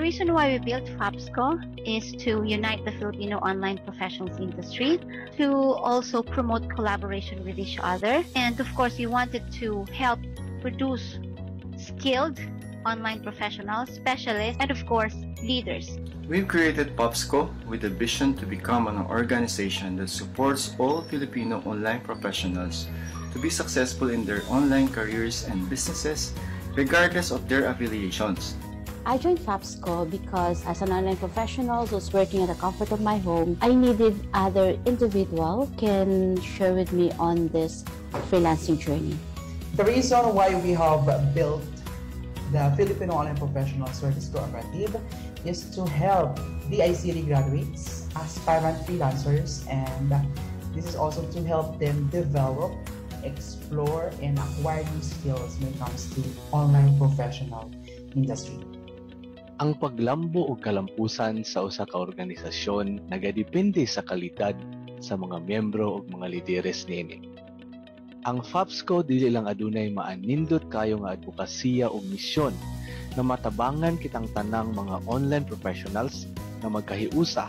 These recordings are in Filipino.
reason why we built FAPSCO is to unite the Filipino online professionals industry, to also promote collaboration with each other, and of course we wanted to help produce skilled online professionals, specialists, and of course leaders. We've created FAPSCO with a vision to become an organization that supports all Filipino online professionals to be successful in their online careers and businesses, regardless of their affiliations. I joined FAPSCO because as an online professional who's working at the comfort of my home, I needed other individual can share with me on this freelancing journey. The reason why we have built the Filipino Online Professional Service Cooperative is to help the ICT graduates, aspirant freelancers, and this is also to help them develop, explore, and acquire new skills when it comes to online professional industry. Ang paglambo o kalampusan sa usa ka organisasyon nagadepende sa kalidad sa mga miyembro o mga lideres niini. Ang FAPSCO dili lang adunay maanindot kayo nga advokasya o misyon na matabangan kitang tanang mga online professionals na magkahiusa,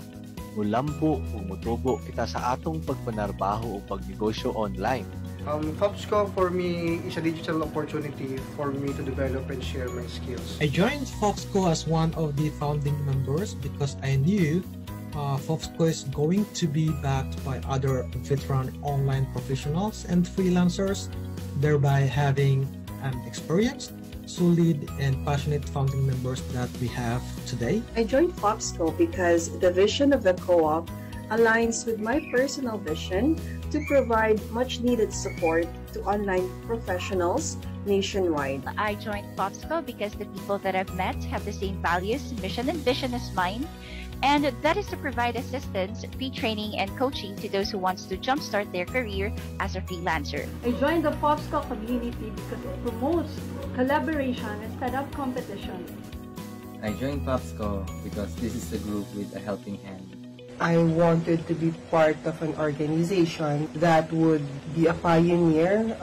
mulambo o mutubo kita sa atong pagpanarbaho o pagnegosyo online. FAPSCO for me is a digital opportunity for me to develop and share my skills. I joined FAPSCO as one of the founding members because I knew FAPSCO is going to be backed by other veteran online professionals and freelancers, thereby having an experienced, solid, and passionate founding members that we have today. I joined FAPSCO because the vision of the co-op aligns with my personal vision to provide much-needed support to online professionals nationwide. I joined FAPSCO because the people that I've met have the same values, mission, and vision as mine, and that is to provide assistance, pre-training, and coaching to those who wants to jumpstart their career as a freelancer. I joined the FAPSCO community because it promotes collaboration instead of competition. I joined FAPSCO because this is a group with a helping hand. I wanted to be part of an organization that would be a pioneer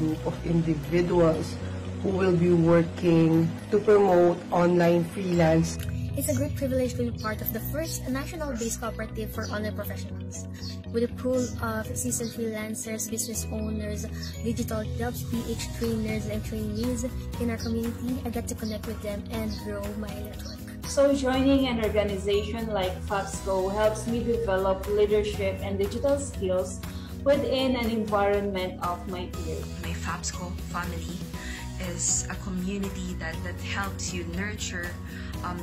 group of individuals who will be working to promote online freelance. It's a great privilege to be part of the first national-based cooperative for online professionals. With a pool of seasoned freelancers, business owners, digital jobs, PH trainers, and trainees in our community, I get to connect with them and grow my network. So joining an organization like FAPSCO helps me develop leadership and digital skills within an environment of my peers. My FAPSCO family is a community that helps you nurture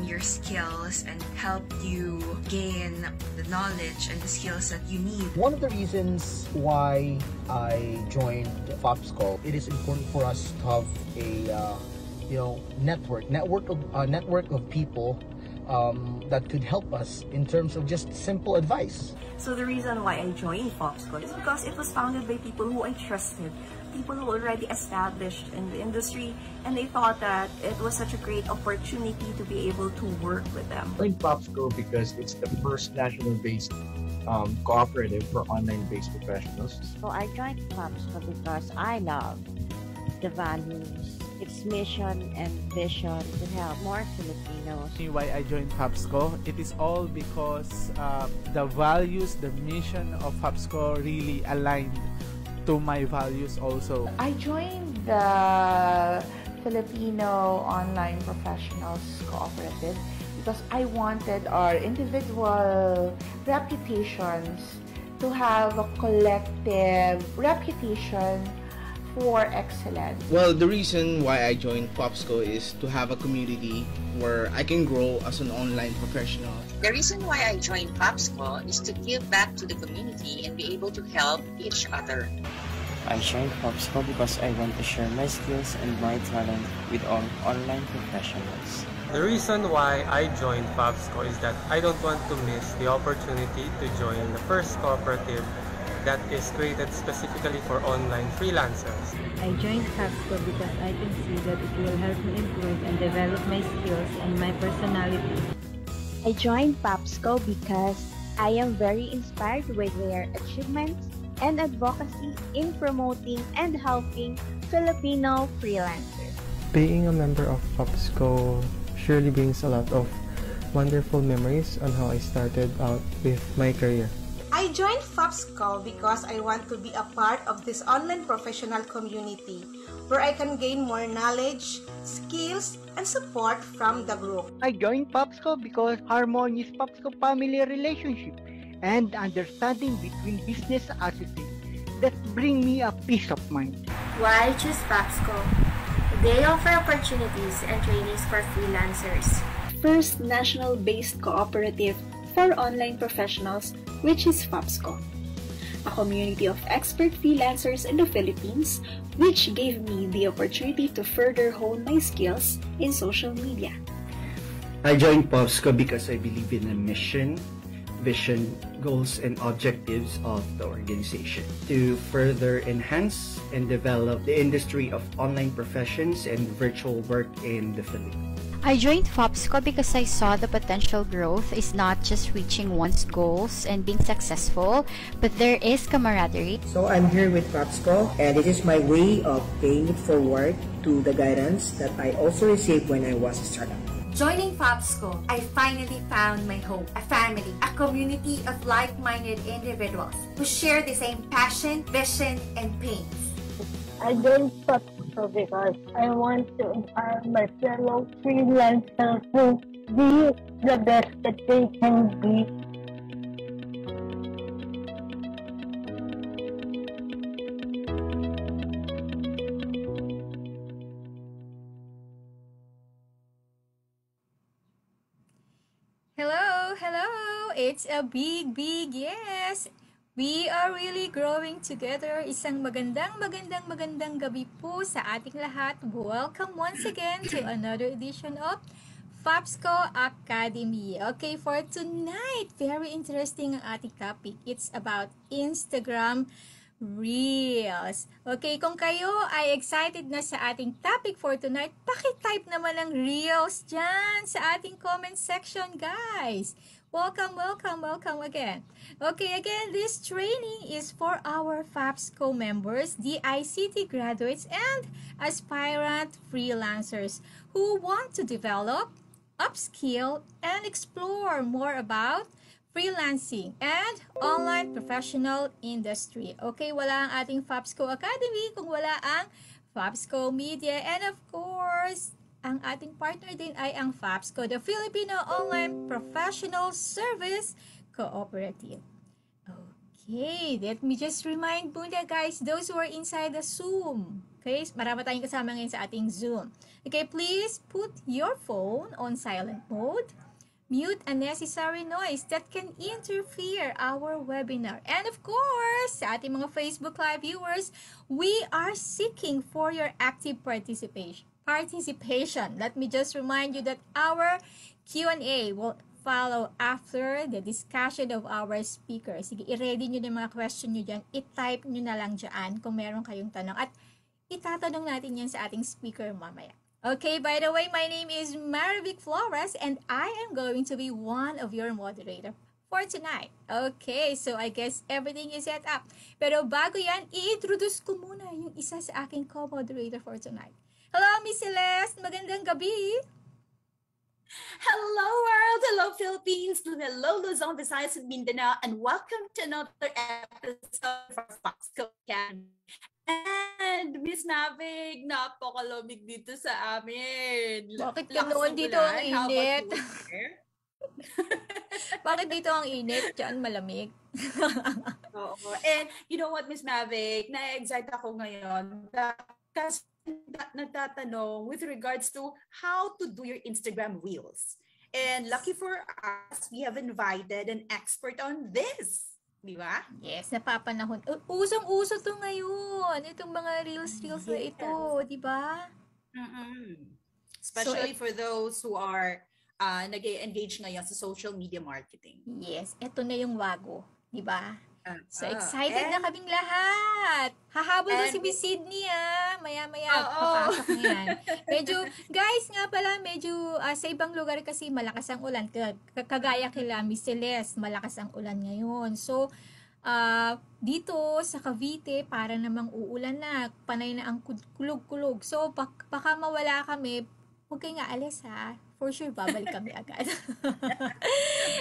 your skills and help you gain the knowledge and the skills that you need. One of the reasons why I joined FAPSCO, it is important for us to have a network of people that could help us in terms of just simple advice. So the reason why I joined FAPSCO is because it was founded by people who I trusted, people who already established in the industry, and they thought that it was such a great opportunity to be able to work with them. I joined FAPSCO because it's the first national-based cooperative for online-based professionals. So I joined FAPSCO because I love the values, its mission and vision to help more Filipinos. Why I joined FAPSCO? It is all because the values, the mission of FAPSCO really aligned to my values also. I joined the Filipino Online Professionals Cooperative because I wanted our individual reputations to have a collective reputation for excellence. Well, the reason why I joined FAPSCO is to have a community where I can grow as an online professional. The reason why I joined FAPSCO is to give back to the community and be able to help each other. I joined FAPSCO because I want to share my skills and my talent with all online professionals. The reason why I joined FAPSCO is that I don't want to miss the opportunity to join the first cooperative that is created specifically for online freelancers. I joined FAPSCO because I can see that it will help me improve and develop my skills and my personality. I joined FAPSCO because I am very inspired with their achievements and advocacy in promoting and helping Filipino freelancers. Being a member of FAPSCO surely brings a lot of wonderful memories on how I started out with my career. I joined FAPSCO because I want to be a part of this online professional community where I can gain more knowledge, skills, and support from the group. I joined FAPSCO because harmonious FAPSCO family relationship and understanding between business associates that bring me a peace of mind. Why choose FAPSCO? They offer opportunities and trainings for freelancers. First national-based cooperative for online professionals, which is FAPSCO, a community of expert freelancers in the Philippines, which gave me the opportunity to further hone my skills in social media. I joined FAPSCO because I believe in the mission, vision, goals, and objectives of the organization to further enhance and develop the industry of online professions and virtual work in the Philippines. I joined FAPSCO because I saw the potential growth is not just reaching one's goals and being successful, but there is camaraderie. So I'm here with FAPSCO, and it is my way of paying it forward to the guidance that I also received when I was a startup. Joining FAPSCO, I finally found my home, a family, a community of like-minded individuals who share the same passion, vision, and pains. I joined FAPSCO because I want to empower my fellow freelancers to be the best that they can be. Hello! It's a big yes! We are really growing together. Isang magandang gabi po sa ating lahat. Welcome once again to another edition of FAPSCO Academy. Okay, for tonight, very interesting ang ating topic. It's about Instagram Reels. Okay, kung kayo ay excited na sa ating topic for tonight, paki-type naman ng Reels dyan sa ating comment section, guys. Welcome again. Okay, again, this training is for our FAPSCO members, the ICT graduates, and aspirant freelancers who want to develop, upskill, and explore more about freelancing and online professional industry. Okay, wala ang ating FAPSCO Academy kung wala ang FAPSCO Media. And of course, ang ating partner din ay ang FAPSCO, the Filipino Online Professional Service Cooperative. Okay, let me just remind muna guys, those who are inside the Zoom. Okay, marami tayong kasama ngayon sa ating Zoom. Okay, please put your phone on silent mode. Mute unnecessary noise that can interfere our webinar. And of course, sa ating mga Facebook Live viewers, we are seeking for your active participation. Let me just remind you that our Q&A will follow after the discussion of our speakers. Sige, i-ready nyo yung mga question nyo dyan. I-type nyo na lang dyan kung meron kayong tanong. At itatanong natin yan sa ating speaker mamaya. Okay, by the way, my name is Marivic Flores and I am going to be one of your moderator for tonight. Okay, so I guess everything is set up. Pero bago yan, i-introduce ko muna yung isa sa aking co-moderator for tonight. Hello, Miss Celeste. Magandang gabi. Hello, world. Hello, Philippines. Hello, Luzon, Visayas, and Mindanao. And welcome to another episode for FAPSCO Academy. And Miss Navig, napakalamig dito sa amin. Bakit ganoon dito ang init? Bakit dito ang init? Diyan malamig. Oo. And you know what, Miss Navig, na-excite ako ngayon kasi nagtatanong with regards to how to do your Instagram Reels. And lucky for us, we have invited an expert on this. Di ba? Yes, napapanahon. Usong-uso to ngayon. Itong mga reels na ito, di ba? Especially for those who are nag-engage ngayon sa social media marketing. Yes, ito na yung wago, di ba? So excited na kaming lahat. Hahabol na si Miss Sydney Maya-maya papasok na yan. Medyo, guys nga pala, medyo sa ibang lugar kasi malakas ang ulan. Kagaya kila Miss Celeste, malakas ang ulan ngayon. So, dito sa Cavite, para namang uulan na. Panay na ang kulog-kulog. So, baka mawala kami. Huwag kayo nga alis For sure, babalik kami agad.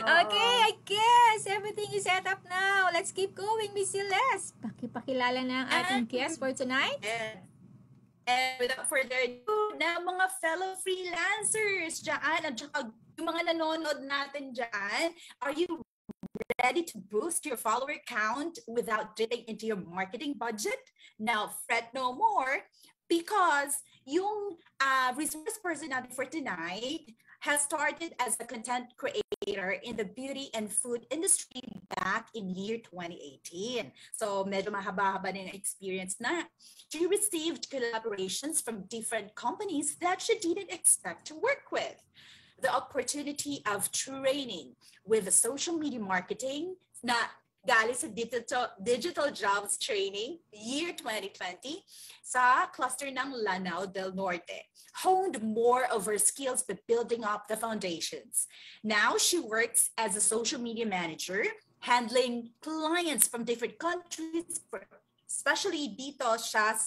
Okay, I guess everything is set up now. Let's keep going, Miss Celeste. Pakipakilala na ang ating guest for tonight. And without further ado, na mga fellow freelancers dyan, at saka yung mga nanonood natin dyan, are you ready to boost your follower count without dipping into your marketing budget? Now, fret no more, because yung resource person natin for tonight has started as a content creator in the beauty and food industry back in year 2018. So medyo mahaba-haba na yung experience na. She received collaborations from different companies that she didn't expect to work with. The opportunity of training with social media marketing na galing sa digital jobs training year 2020 sa cluster ng Lanao del Norte. Honed more of her skills by building up the foundations. Now she works as a social media manager, handling clients from different countries, especially dito siya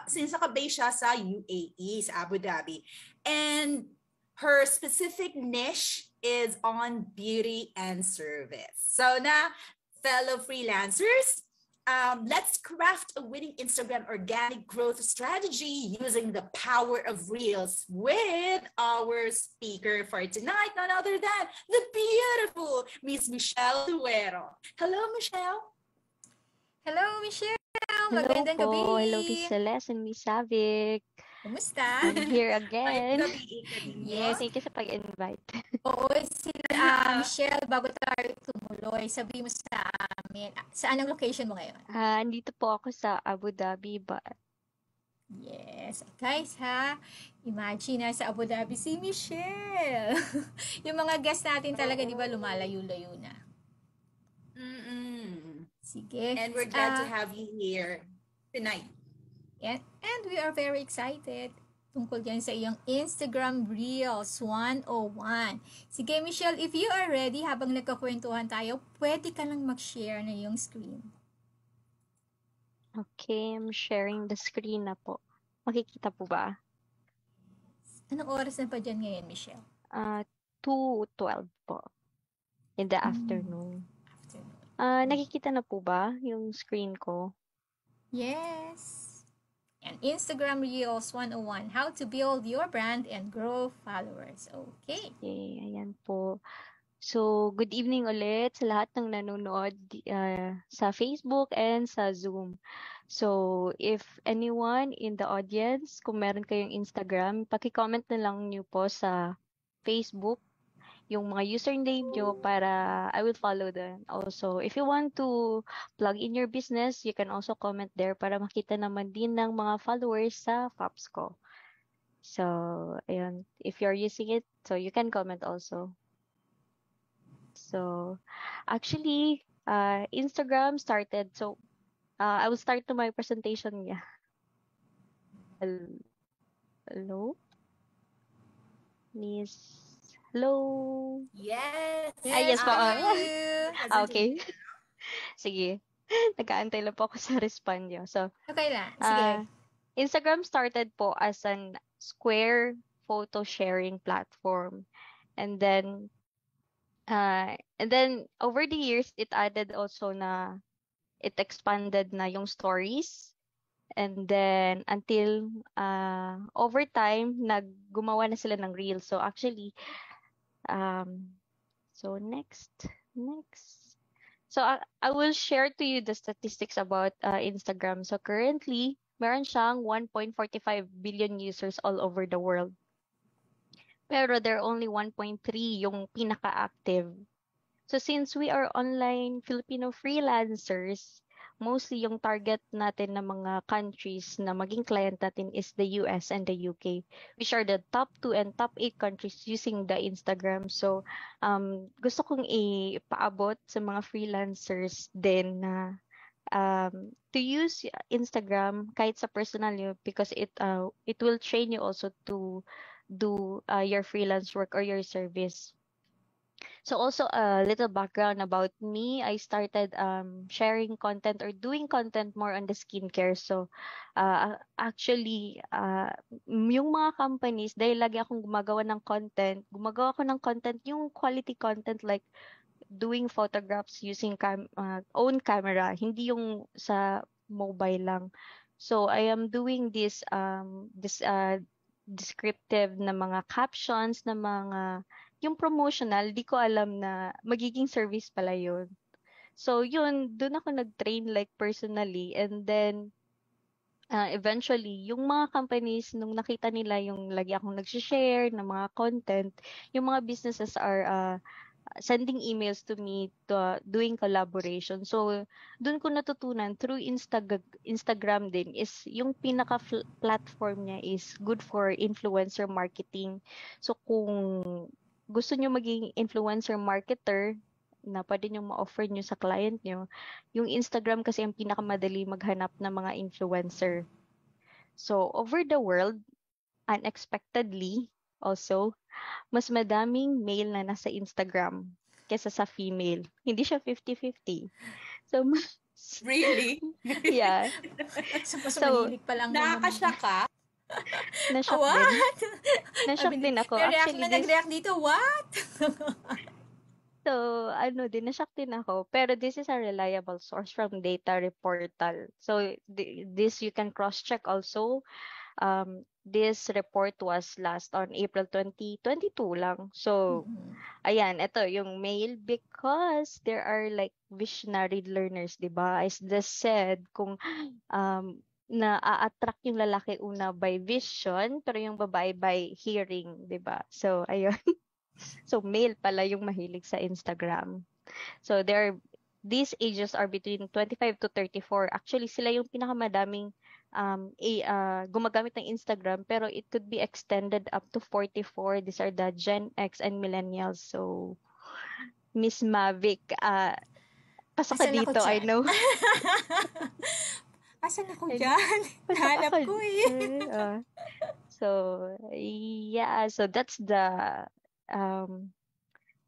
since nakabase siya sa UAE, sa Abu Dhabi. And her specific niche is on beauty and service. So na, fellow freelancers, let's craft a winning Instagram organic growth strategy using the power of Reels with our speaker for tonight, none other than the beautiful Miss Michelle Duero. Hello, Michelle. Hello, Michelle. Hello Magandang po. gabi. Hello, Miss Celeste and Miss Savic. Kumusta? I'm here again. Yes. Thank you sa pag-invite. Oo, Michelle, bago tayo tumuloy, sabi mo sa amin, saan ang location mo ngayon? Andito po ako sa Abu Dhabi ba? Yes. Guys, imagine na sa Abu Dhabi si Michelle. Yung mga guests natin talaga, di ba, lumalayo-layo na. Sige. And we're glad to have you here tonight. And we are very excited tungkol yan sa iyong Instagram Reels 101. Sige, Michelle, if you are ready, habang nagkakwentuhan tayo, pwede ka lang mag-share na yung screen. Okay, I'm sharing the screen na po. Makikita po ba? Anong oras na pa dyan ngayon, Michelle? 2:12 po. In the afternoon. Nakikita na po ba yung screen ko? Yes. And Instagram Reels 101, how to build your brand and grow followers. Okay. Okay, ayan po. So, good evening ulit sa lahat ng nanonood sa Facebook and sa Zoom. So, if anyone in the audience, kung meron kayong Instagram, paki-comment na lang niyo po sa Facebook yung mga username nyo para I will follow them. Also, if you want to plug in your business, you can also comment there para makita naman din ng mga followers sa Fapsco. So, ayun. If you're using it, so you can comment also. So, actually, Instagram started. So, I will start to my presentation. Yeah. Hello? Miss... Hello? Yes. Yes po. Okay. Sige. Nag-aantay lang po ako sa respond nyo. So, okay lang. Sige. Instagram started po as an square photo sharing platform. And then over the years, it added also na it expanded na yung stories. And then until over time, gumawa na sila ng reels. So actually, so next. So I will share to you the statistics about Instagram. So currently, meron siyang 1.45 billion users all over the world. Pero there are only 1.3 yung pinaka-active. So since we are online Filipino freelancers, mostly yung target natin na mga countries na maging client natin is the US and the UK, which are the top 2 and top 8 countries using the Instagram. So, gusto kong ipaabot sa mga freelancers din na to use Instagram kahit sa personal nyo because it will train you also to do your freelance work or your service. So also a little background about me. I started sharing content or doing content more on the skincare. So actually, yung mga companies, dahil lagi akong gumagawa ako ng content, yung quality content like doing photographs using own camera, hindi yung sa mobile lang. So I am doing this descriptive na mga captions na mga yung promotional, di ko alam na magiging service pala yun. So yun, doon ako nag-train like personally, and then eventually, yung mga companies, nung nakita nila yung lagi akong nag-share ng mga content, yung mga businesses are sending emails to me to doing collaboration. So, doon ko natutunan through Instagram din is yung pinaka-platform niya is good for influencer marketing. So, kung gusto nyo maging influencer marketer na pwede nyo ma-offer nyo sa client nyo, yung Instagram kasi yung pinakamadali maghanap ng mga influencer. So, over the world, unexpectedly, also, mas madaming male na nasa Instagram kesa sa female. Hindi siya 50-50. So, Really? yeah. So, mahilig pa lang. Nakakasya ka? Na-shock What? din. Na-shock din ako. Actually, nag-react dito, what? So, na-shock din ako. Pero this is a reliable source from data portal. So, this you can cross-check also. This report was last on April 2022 lang. So, ayan, ito yung male because there are like visionary learners, di ba? As they said, kung na-attract yung lalaki una by vision, pero yung babae by hearing, di ba? So, ayun. So, male pala yung mahilig sa Instagram. So, these ages are between 25 to 34. Actually, sila yung pinakamadaming gumagamit ng Instagram, pero it could be extended up to 44. These are the Gen X and Millennials. So, Miss Mavic, pasok ka dito, I know. Asan ako dyan? Nahanap ko eh. So, yeah. So, that's the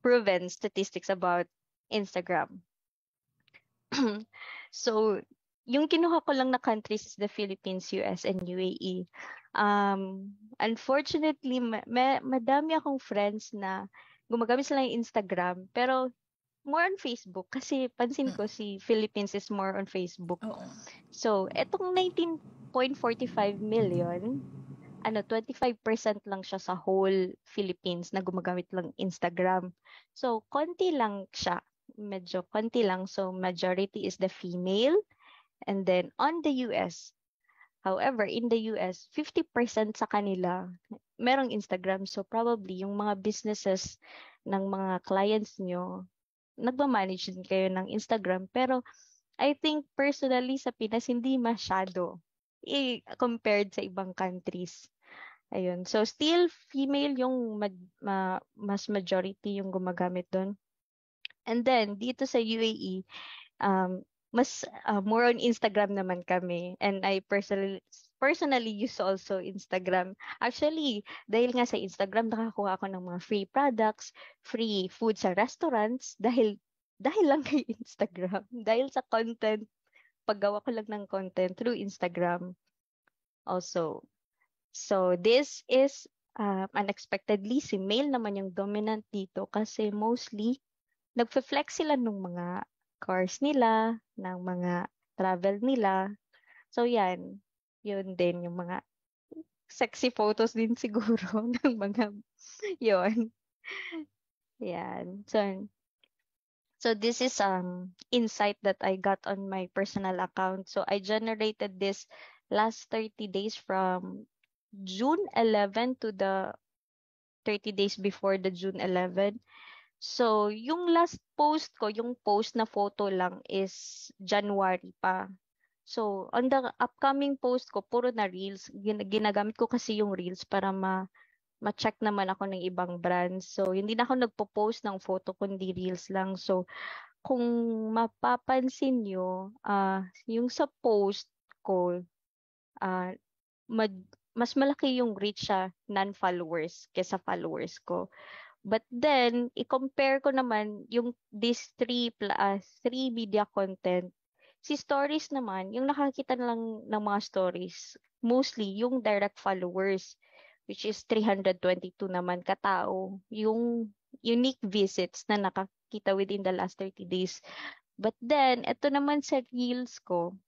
proven statistics about Instagram. So, yung kinuha ko lang na countries is the Philippines, US, and UAE. Unfortunately, madami akong friends na gumagamit sila ng Instagram, pero more on Facebook kasi pansin ko si Philippines is more on Facebook. So, etong 19.45 million, 25% lang siya sa whole Philippines na gumagamit lang Instagram. So, konti lang siya. Medyo konti lang. So, majority is the female. And then, on the US, however, in the US, 50% sa kanila, merong Instagram. So, probably, yung mga businesses ng mga clients nyo, nagmamanage din kayo ng Instagram. Pero, I think, personally, sa Pinas, hindi masyado compared sa ibang countries. Ayun. So, still, female yung mas majority yung gumagamit doon. And then, dito sa UAE, mas more on Instagram naman kami. And I personally use also Instagram. Actually, dahil nga sa Instagram, nakakuha ako ng mga free products, free food sa restaurants, dahil lang kay Instagram. Dahil sa content, paggawa ko lang ng content through Instagram also. So, this is unexpectedly, si male naman yung dominant dito kasi mostly, nagfe-flex sila ng mga cars nila, ng mga travel nila. So, yun din yung mga sexy photos din siguro ng mga yun. Yan. So this is insight that I got on my personal account. So I generated this last 30 days from June 11 to the 30 days before the June 11. So, yung last post ko, yung post na photo lang is January pa. So, on the upcoming post ko, puro na Reels. Ginagamit ko kasi yung Reels para ma-check naman ako ng ibang brands. So, hindi na ako nagpo-post ng photo, kundi Reels lang. So, kung mapapansin nyo, yung sa post ko, mas malaki yung reach sa non-followers kesa followers ko. But then, i-compare ko naman yung these three media content. Si stories naman, yung nakakita na lang ng mga stories, mostly yung direct followers, which is 322 naman katao. Yung unique visits na nakakita within the last 30 days. But then, ito naman sa Reels ko,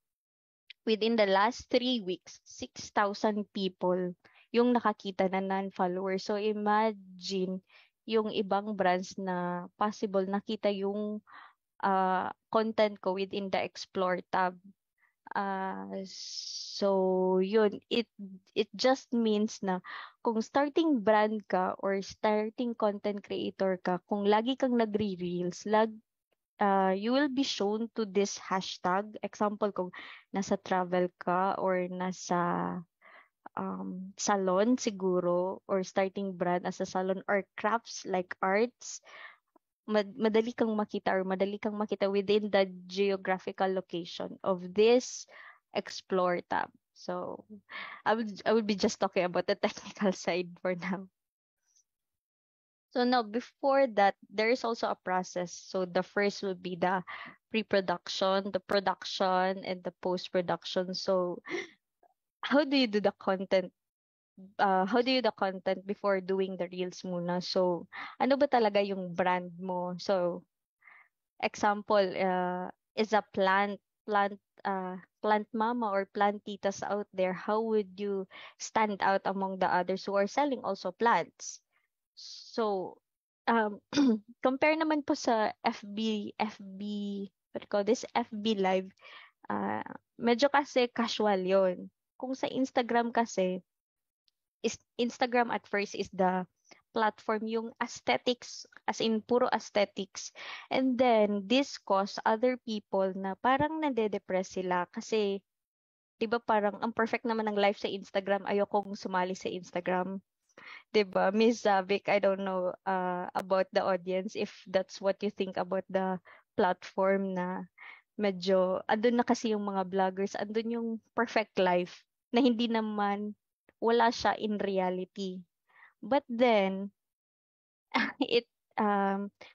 within the last 3 weeks, 6,000 people yung nakakita na non-followers. So, imagine yung ibang brands na possible nakita yung content ko within the Explore tab. So, yun. It just means na kung starting brand ka or starting content creator ka, kung lagi kang nagre-reels, you will be shown to this hashtag. Example, kung nasa travel ka or nasa salon siguro, or starting brand as a salon or crafts like arts, madali kang makita within the geographical location of this Explore tab. So I would be just talking about the technical side for now. So now, before that, there is also a process. So the first will be the pre-production, the production, and the post-production. So how do you do the content? How do you do the content before doing the reels muna? So, ano ba talaga yung brand mo? So, example, is a plant mama or plant titas out there. How would you stand out among the others who are selling also plants? So, compare naman po sa what do you call this? FB Live, medyo kasi casual yon. Kung sa Instagram kasi, Instagram at first is the platform, yung aesthetics, as in puro aesthetics. And then, this cause other people na parang nade-depress sila kasi, di ba parang ang perfect naman ng life sa Instagram, ayokong sumali sa Instagram. Diba, Miss Zavik, I don't know about the audience if that's what you think about the platform na medyo, andun na kasi yung mga vloggers, andun yung perfect life na hindi naman, wala siya in reality. But then,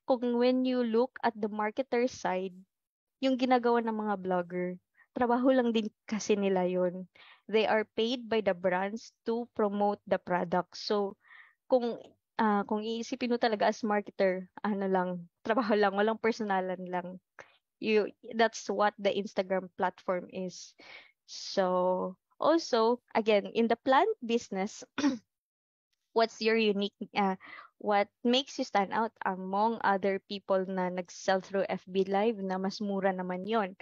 kung when you look at the marketer side, yung ginagawa ng mga vlogger, trabaho lang din kasi nila yun. They are paid by the brands to promote the product. So, kung iisipin mo talaga as marketer, trabaho lang, walang personalan lang. That's what the Instagram platform is. So, also, again, in the plant business, what's your unique, what makes you stand out among other people na nag-sell through FB Live na mas mura naman yon.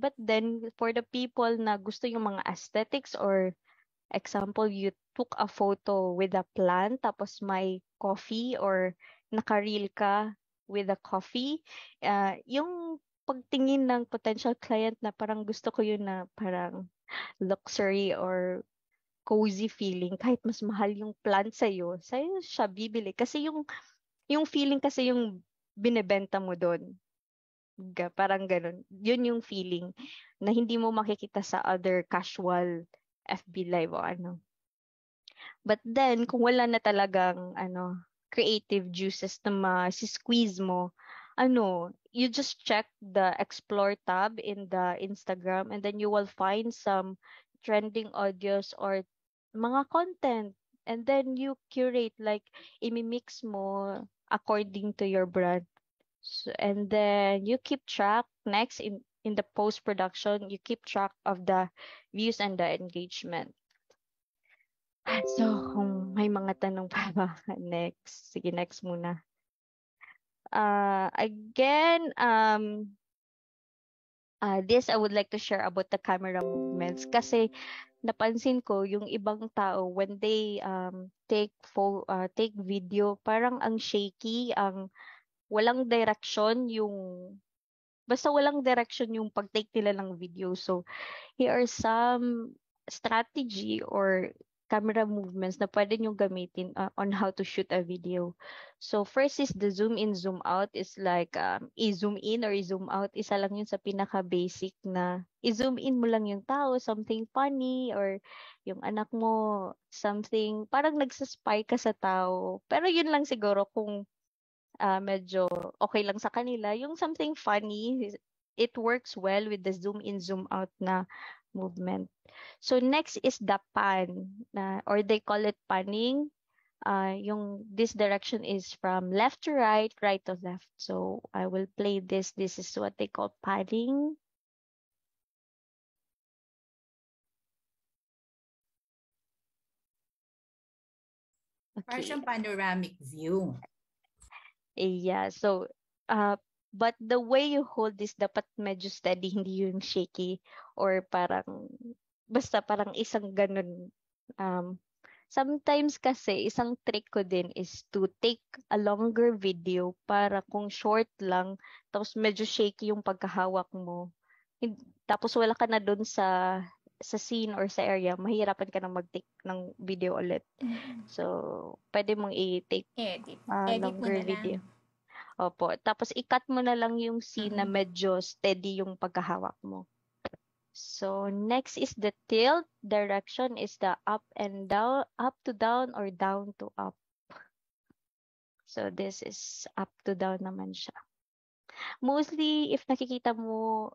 But then, for the people na gusto yung mga aesthetics, or example, you took a photo with a plant, tapos may coffee, or naka-reel ka with a coffee, yung pagtingin ng potential client na parang gusto ko yun na parang luxury or cozy feeling, kahit mas mahal yung plant sa'yo siya bibili. Kasi yung feeling kasi yung binebenta mo doon. Parang ganun. Yun yung feeling na hindi mo makikita sa other casual FB Live o ano. But then, kung wala na talagang creative juices na ma-squeeze mo, you just check the Explore tab in the Instagram, and then you will find some trending audios or mga content, and then you curate, like imimix mo according to your brand. So, and then you keep track next in the post-production, you keep track of the views and the engagement. So, kung may mga tanong pa ba, next. Sige, next muna. Again, this I would like to share about the camera movements. Kasi, napansin ko, yung ibang tao, when they take video, parang ang shaky, walang direction basta walang direction yung pag-take nila ng video. So, here are some strategy or camera movements na pwede nyo gamitin on how to shoot a video. So, first is the zoom in, zoom out. Is like, i-zoom in or i-zoom out. Isa lang yun sa pinaka-basic na i-zoom in mo lang yung tao, something funny, or yung anak mo, something, parang nagsaspy ka sa tao. Pero yun lang siguro kung medyo okay lang sa kanila, yung something funny, it works well with the zoom in, zoom out na movement. So next is the pan, or they call it panning. This direction is from left to right, right to left. So I will play this. This is what they call panning. Parang siyang panoramic view. Yeah. So, but the way you hold this, dapat medyo steady, hindi yung shaky or parang, basta parang isang ganun. Sometimes kasi, isang trick ko din is to take a longer video para kung short lang, tapos medyo shaky yung pagkahawak mo. Tapos wala ka na dun sa scene or sa area, mahirapan ka na mag-take ng video ulit. So, pwede mong i-take Edit longer mo na video. lang. Opo. Tapos, i-cut mo na lang yung scene na medyo steady yung pagkahawak mo. So, next is the tilt. Direction is the up and down, up to down or down to up. So, this is up to down naman siya. Mostly, if nakikita mo,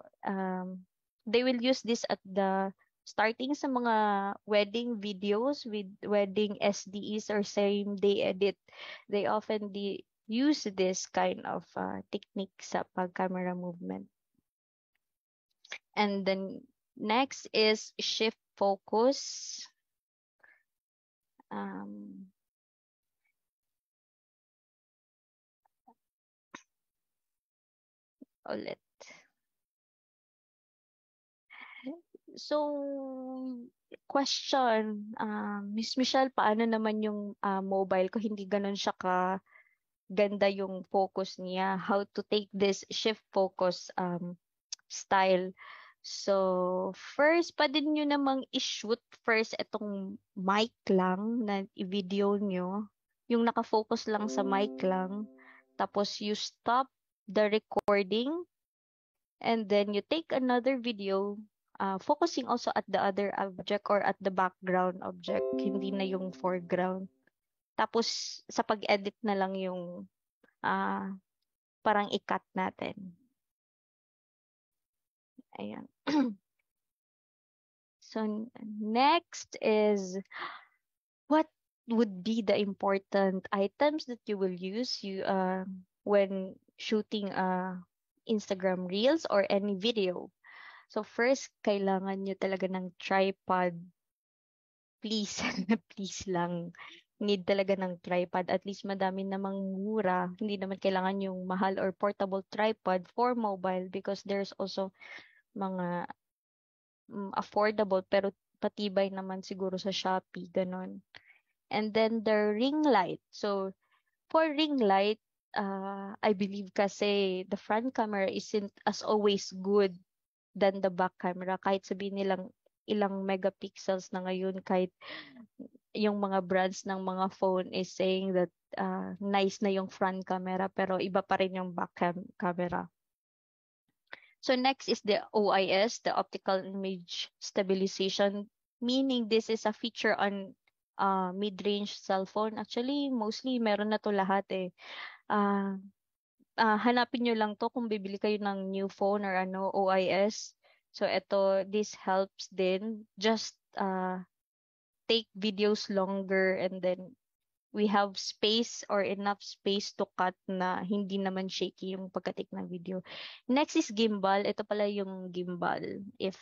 they will use this at the starting sa mga wedding videos with wedding SDEs or same day edit. They often use this kind of technique sa pag-camera movement. And then next is shift focus. Ulit. So, question, Miss Michelle, paano naman yung mobile ko? Hindi ganun siya ganda yung focus niya. How to take this shift focus style. So, first, pwede nyo namang i-shoot first itong mic lang na i-video nyo. Yung nakafocus lang sa mic lang. Tapos, you stop the recording. And then, you take another video focusing also at the other object or at the background object. Hindi na yung foreground. Tapos, sa pag-edit na lang yung parang i-cut natin. Ayan. So, next is, what would be the important items that you will use when shooting Instagram Reels or any video? So, first, kailangan nyo talaga ng tripod. Please, please lang. Need talaga ng tripod. At least madami namang mura. Hindi naman kailangan yung mahal or portable tripod for mobile because there's also mga affordable pero patibay naman siguro sa Shopee. Ganon. And then the ring light. So, for ring light, I believe kasi the front camera isn't as always good than the back camera. Kahit sabihin nilang ilang megapixels na ngayon, kahit yung mga brands ng mga phone is saying that nice na yung front camera, pero iba pa rin yung back camera. So next is the OIS, the optical image stabilization, meaning this is a feature on mid-range cell phone. Actually, mostly meron na to lahat eh. Hanapin nyo lang to kung bibili kayo ng new phone or OIS. So this helps din. Just take videos longer and then we have space or enough space to cut na hindi naman shaky yung pagka-take ng video. Next is gimbal. Ito pala yung gimbal if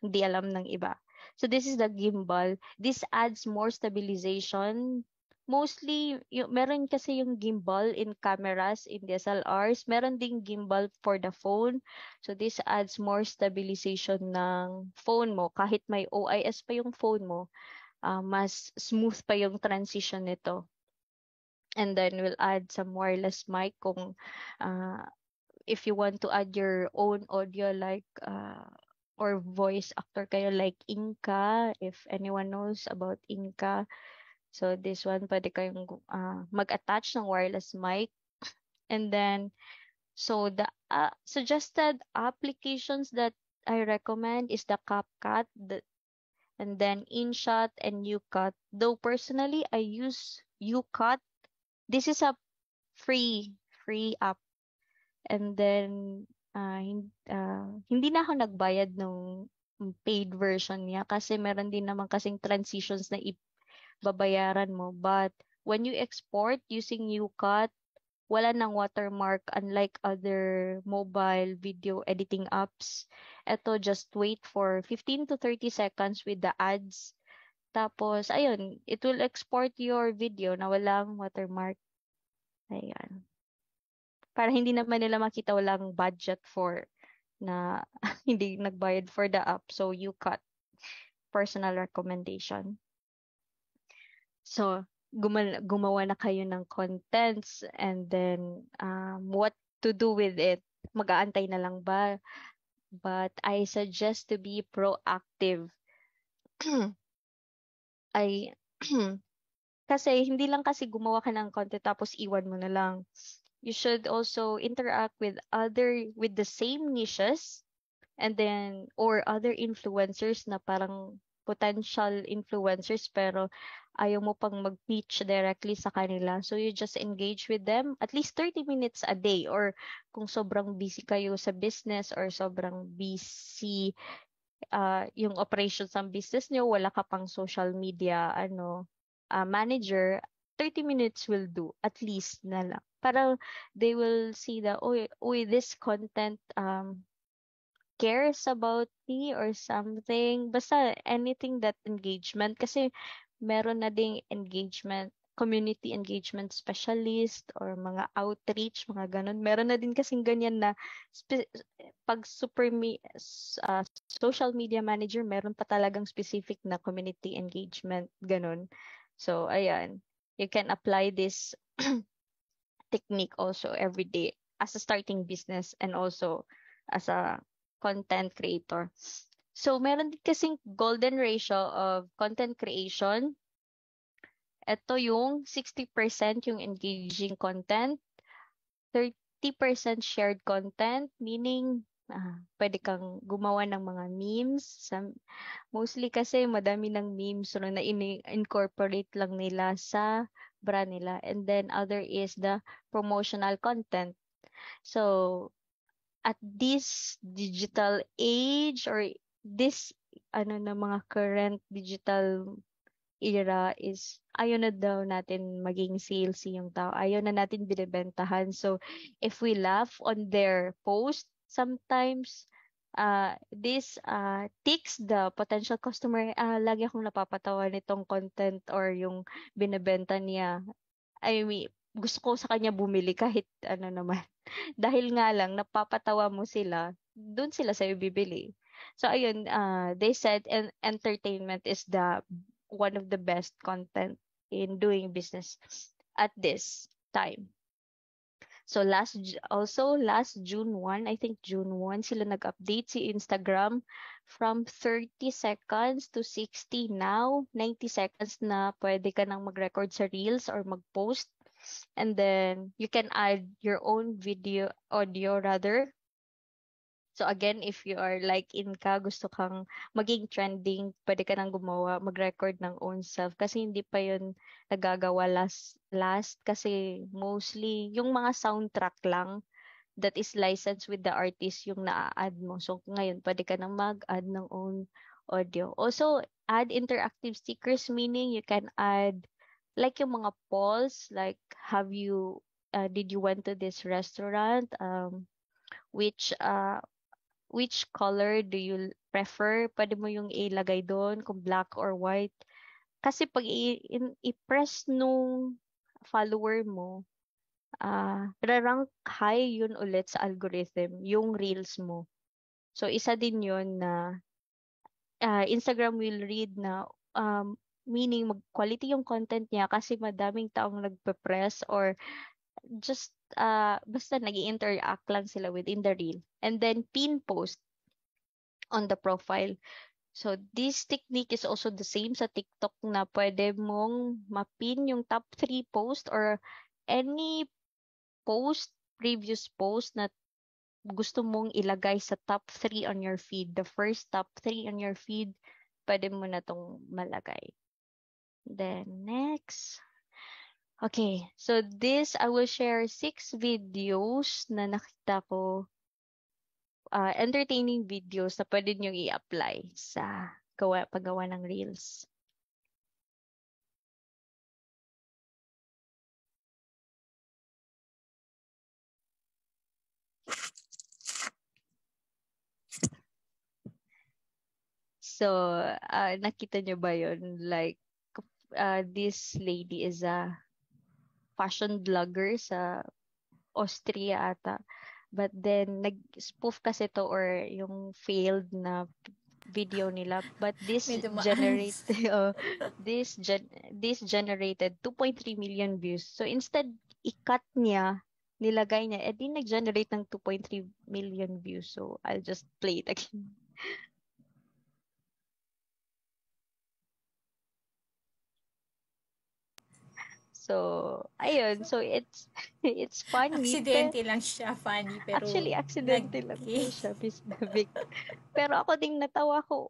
hindi alam ng iba. So this is the gimbal. This adds more stabilization. Mostly, meron kasi yung gimbal in cameras, in DSLRs. Meron ding gimbal for the phone. So this adds more stabilization ng phone mo. Kahit may OIS pa yung phone mo, mas smooth pa yung transition nito. And then we'll add some wireless mic kung if you want to add your own audio like or voice actor kayo like Inka, if anyone knows about Inka. So this one, pwede kayong mag-attach ng wireless mic. And then, so the suggested applications that I recommend is the CapCut, and then InShot and UCut. Though personally, I use UCut. This is a free free app. And then, hindi na ako nagbayad ng paid version niya kasi meron din naman kasing transitions na babayaran mo. But when you export using UCut, wala nang watermark unlike other mobile video editing apps. Ito, just wait for 15 to 30 seconds with the ads. Tapos, ayun, it will export your video na walang watermark. Ayan. Para hindi naman nila makita walang budget for na hindi nagbayad for the app. So, UCut. Personal recommendation. So, gumawa na kayo ng contents and then what to do with it. Mag-aantay na lang ba? But I suggest to be proactive. Kasi hindi lang kasi gumawa ka ng content tapos iwan mo na lang. You should also interact with the same niches and then or other influencers na parang potential influencers pero ayaw mo pang mag-pitch directly sa kanila. So you just engage with them at least 30 minutes a day, or kung sobrang busy kayo sa business or sobrang busy yung operations ng business nyo, wala ka pang social media manager, 30 minutes will do at least na lang. Para they will see that, this content cares about me or something. Basta anything that engagement. Kasi meron na ding community engagement specialist or mga outreach, mga ganun. Meron na din kasing ganyan na pag social media manager, meron pa talagang specific na community engagement, ganun. So, ayan. You can apply this technique also every day as a starting business and also as a content creator. So, meron din kasing golden ratio of content creation. Ito yung 60% yung engaging content, 30% shared content, meaning pwede kang gumawa ng mga memes. Mostly kasi madami ng memes na incorporate lang nila sa brand nila. And then other is the promotional content. So, at this digital age or this na mga current digital era is ayaw na daw natin maging salesy yung tao. Ayaw na natin binibentahan. So, if we laugh on their post, sometimes this ticks the potential customer. Lagi akong napapatawa nitong content or yung binibenta niya. I mean, gusto ko sa kanya bumili kahit naman. Dahil nga lang, napapatawa mo sila, dun sila sa'yo bibili. So, ayun, they said entertainment is one of the best content in doing business at this time. So, last June 1, I think June 1, sila nag-update si Instagram from 30 seconds to 60 now. 90 seconds na pwede ka nang mag-record sa Reels or mag-post. And then, you can add your own audio rather. So again, if you are like Inka, gusto kang maging trending, pwede ka nang gumawa, mag-record ng own self. Kasi hindi pa yun nagagawa last. Kasi mostly, yung mga soundtrack lang that is licensed with the artist yung na-add mo. So ngayon, pwede ka nang mag-add ng own audio. Also, add interactive stickers, meaning you can add like yung mga polls, like did you went to this restaurant? Which color do you prefer? Pwede mo yung ilagay doon kung black or white. Kasi pag i-press nung follower mo, rank high yun ulit sa algorithm, yung reels mo. So, isa din yun na Instagram will read na meaning mag-quality yung content niya kasi madaming taong nagpe-press or just basta nag-interact lang sila within the reel. And then pin post on the profile. So this technique is also the same sa TikTok na pwede mong mapin yung top 3 post or any previous post na gusto mong ilagay sa top 3 on your feed. The first top 3 on your feed, pwede mo na tong malagay. Then next. Okay, so this I will share 6 videos na nakita ko, entertaining videos na pwede nyo i-apply sa paggawa ng reels. So, nakita nyo ba yun? Like, this lady is a fashion blogger sa Austria ata. But then, nag-spoof kasi to or yung failed na video nila. But this Medyo generate maayos. this generated 2.3 million views. So instead i-cut niya, nilagay niya, edi nag-generate ng 2.3 million views. So I'll just play it again. So ayun, so it's funny. Aksidente lang siya, funny, pero Actually, aksidente lang po siya, Miss Mavic. Pero ako ding natawa ko.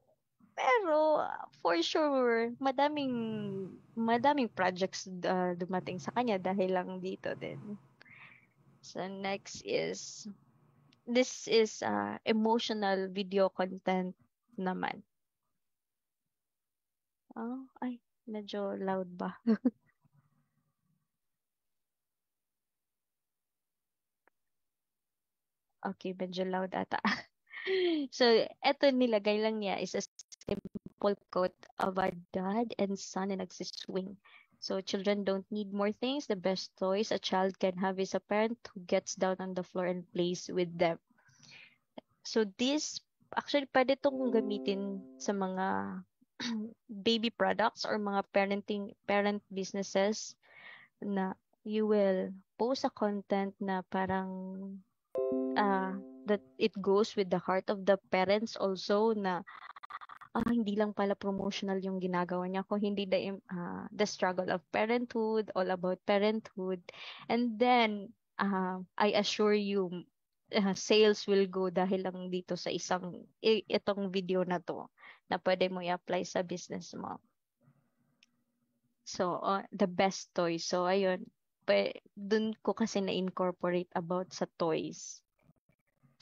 Pero for sure, madaming projects dumating sa kanya dahil lang dito din. So next is this is emotional video content naman. Oh, ay, medyo loud ba? Okay, medyo loud ata. So, eto nilagay lang niya is a simple quote of a dad and son na nagsiswing. So, children don't need more things. The best toys a child can have is a parent who gets down on the floor and plays with them. So, this, actually, pwede itong gamitin sa mga baby products or mga parent businesses na you will post a content na parang that it goes with the heart of the parents also na hindi lang pala promotional yung ginagawa niya ko, hindi the struggle of parenthood, all about parenthood. And then I assure you sales will go dahil lang dito sa itong video na to na pwede mo i-apply sa business mo. So the best toys. So ayun, dun ko kasi na-incorporate about sa toys.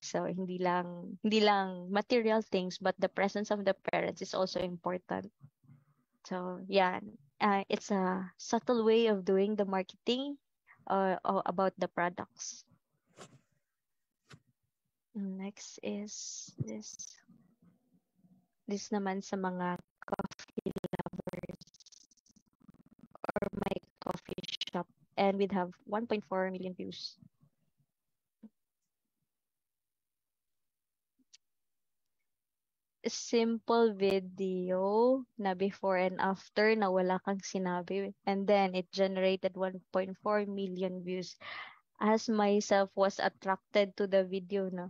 So hindi lang material things, but the presence of the parents is also important. So yeah, it's a subtle way of doing the marketing about the products. Next is this naman sa mga coffee lovers or my coffee shop, and we'd have 1.4 million views. Simple video na before and after na wala kang sinabi, and then it generated 1.4 million views. As myself was attracted to the video na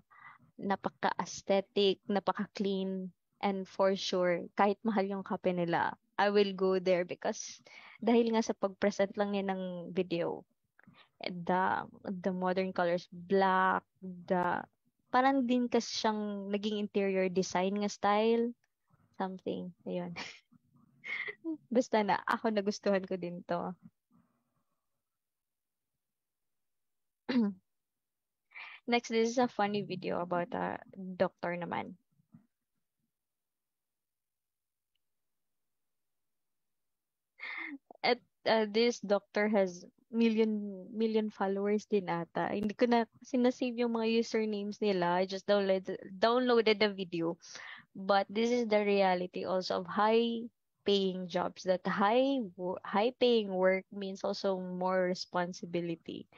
napaka-aesthetic, napaka-clean, and for sure kahit mahal yung kape nila, I will go there because dahil nga sa pag-present lang niya ng video, the modern colors, black, parang din kasi siyang naging interior design nga style. Something. Ayun. Basta na, ako nagustuhan ko din to. Next, this is a funny video about a doctor naman. At this doctor has million followers din ata. Hindi ko na sinasave yung mga usernames nila. I just downloaded the video. But this is the reality also of high paying jobs, that high paying work means also more responsibility.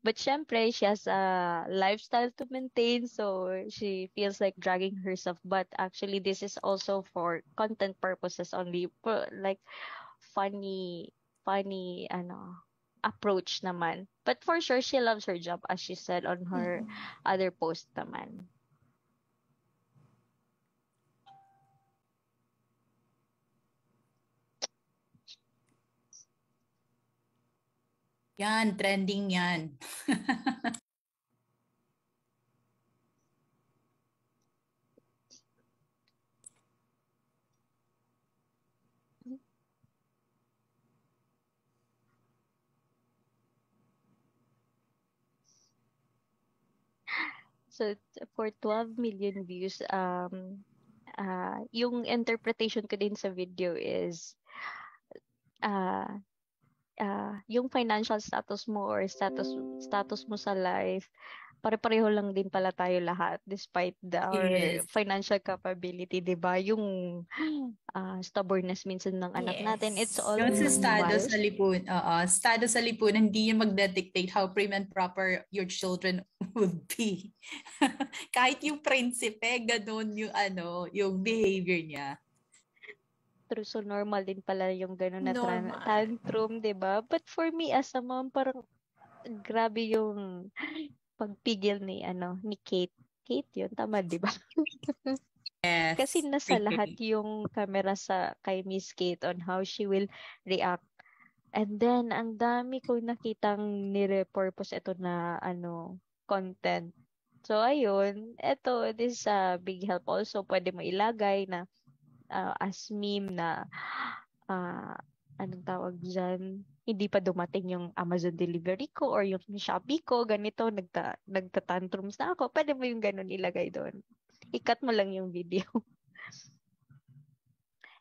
But syempre, she has a lifestyle to maintain, so she feels like dragging herself. But actually, this is also for content purposes only, like funny approach naman. But for sure, she loves her job, as she said on her other post naman. Yan, trending yan. So for 12 million views, yung interpretation ko din sa video is uh, yung financial status mo or status mo sa life, pare-pareho lang din pala tayo lahat despite our Yes. financial capability, 'di ba? Yung stubbornness minsan ng anak natin, it's all Yung sa estado normal. sa lipunan, estado sa lipunan, hindi yung magdedictate how prim and proper your children would be. Kahit yung prinsipe, ganun yung yung behavior niya. True, so normal din pala yung gano'n na Normal. tantrum, 'di ba? But for me as a mom, parang grabe yung pagpigil ni Kate. Kate 'yun, tama 'di ba? Yes. Kasi nasa lahat yung camera kay Miss Kate on how she will react. And then ang dami ko nakitang nire-purpose ito na content. So ayun, this is a big help also. Pwede mo ilagay na as meme na anong tawag dyan, hindi pa dumating yung Amazon delivery ko or yung Shopee ko, ganito, nagtatantrums na ako. Pwede mo yung ganun ilagay doon. I-cut mo lang yung video.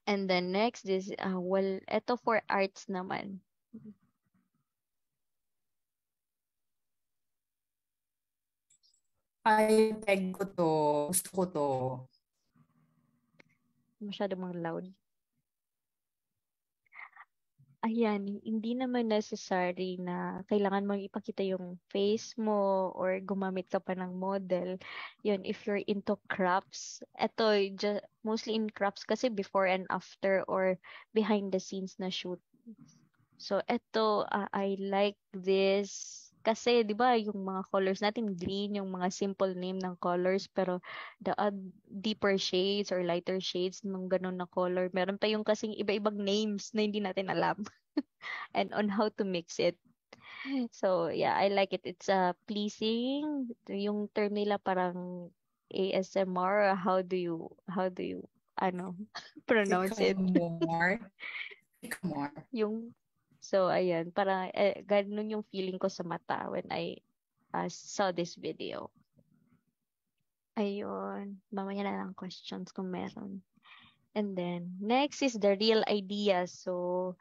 And then next is, eto for arts naman. Ay, peg ko to. Gusto ko to. Masyado mang loud. Ayan, hindi naman necessary na kailangan mong ipakita yung face mo or gumamit ka pa ng model. Yun, if you're into crops, eto, mostly in crops kasi before and after or behind the scenes na shoot. So, eto, I like this kasi, di ba, yung mga colors natin, green, yung mga simple name ng colors, pero the deeper shades or lighter shades ng ganun na color. Meron pa yung kasing iba-ibang names na hindi natin alam and on how to mix it. So, yeah, I like it. It's pleasing. Yung term nila parang ASMR. How do you pronounce it? More. So, ayan, parang ganun yung feeling ko sa mata when I saw this video. Ayun, mamaya na lang questions kung meron. And then, next is the real idea. So,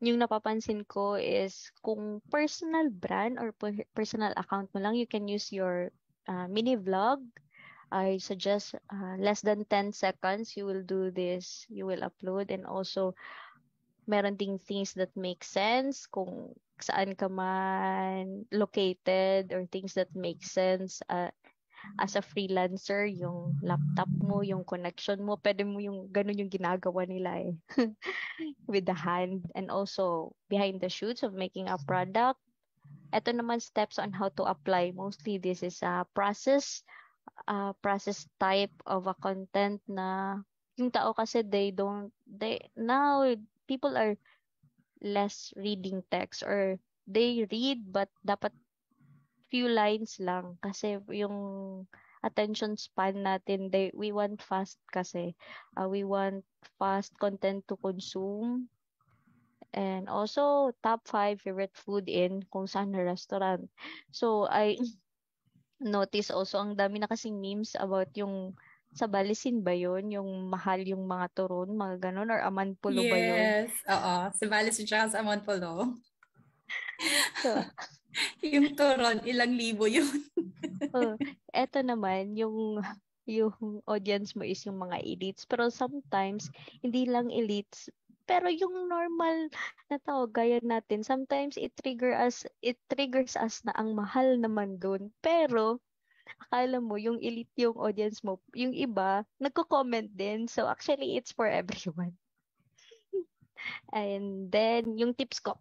yung napapansin ko is kung personal brand or personal account mo lang, you can use your mini vlog. I suggest less than 10 seconds, you will do this, you will upload, and also meron ding things that make sense kung saan ka man located or things that make sense as a freelancer, yung laptop mo, yung connection mo, pwede mo yung ganun yung ginagawa nila with the hand, and also behind the shoots of making a product. Ito naman steps on how to apply. Mostly this is a process type of a content na yung tao kasi now people are less reading text or they read but dapat few lines lang kasi yung attention span natin, we want fast kasi. We want fast content to consume. And also, top 5 favorite food in kung saan na restaurant. So, I notice also, ang dami na kasing memes about yung sa Balisin ba yun? Yung mahal yung mga turon, mga ganun, or Amanpulo ba yun? Yes, oo. Sa Balisin tsaka sa Amanpulo. So, yung turon, ilang libo yun. Eto naman, yung audience mo is yung mga elites. Pero sometimes, hindi lang elites, pero yung normal na tao, gaya natin, sometimes it triggers us na ang mahal naman dun. Pero, akala mo, yung elite yung audience mo, yung iba, nagko-comment din. So, actually, it's for everyone. And then, yung tips ko,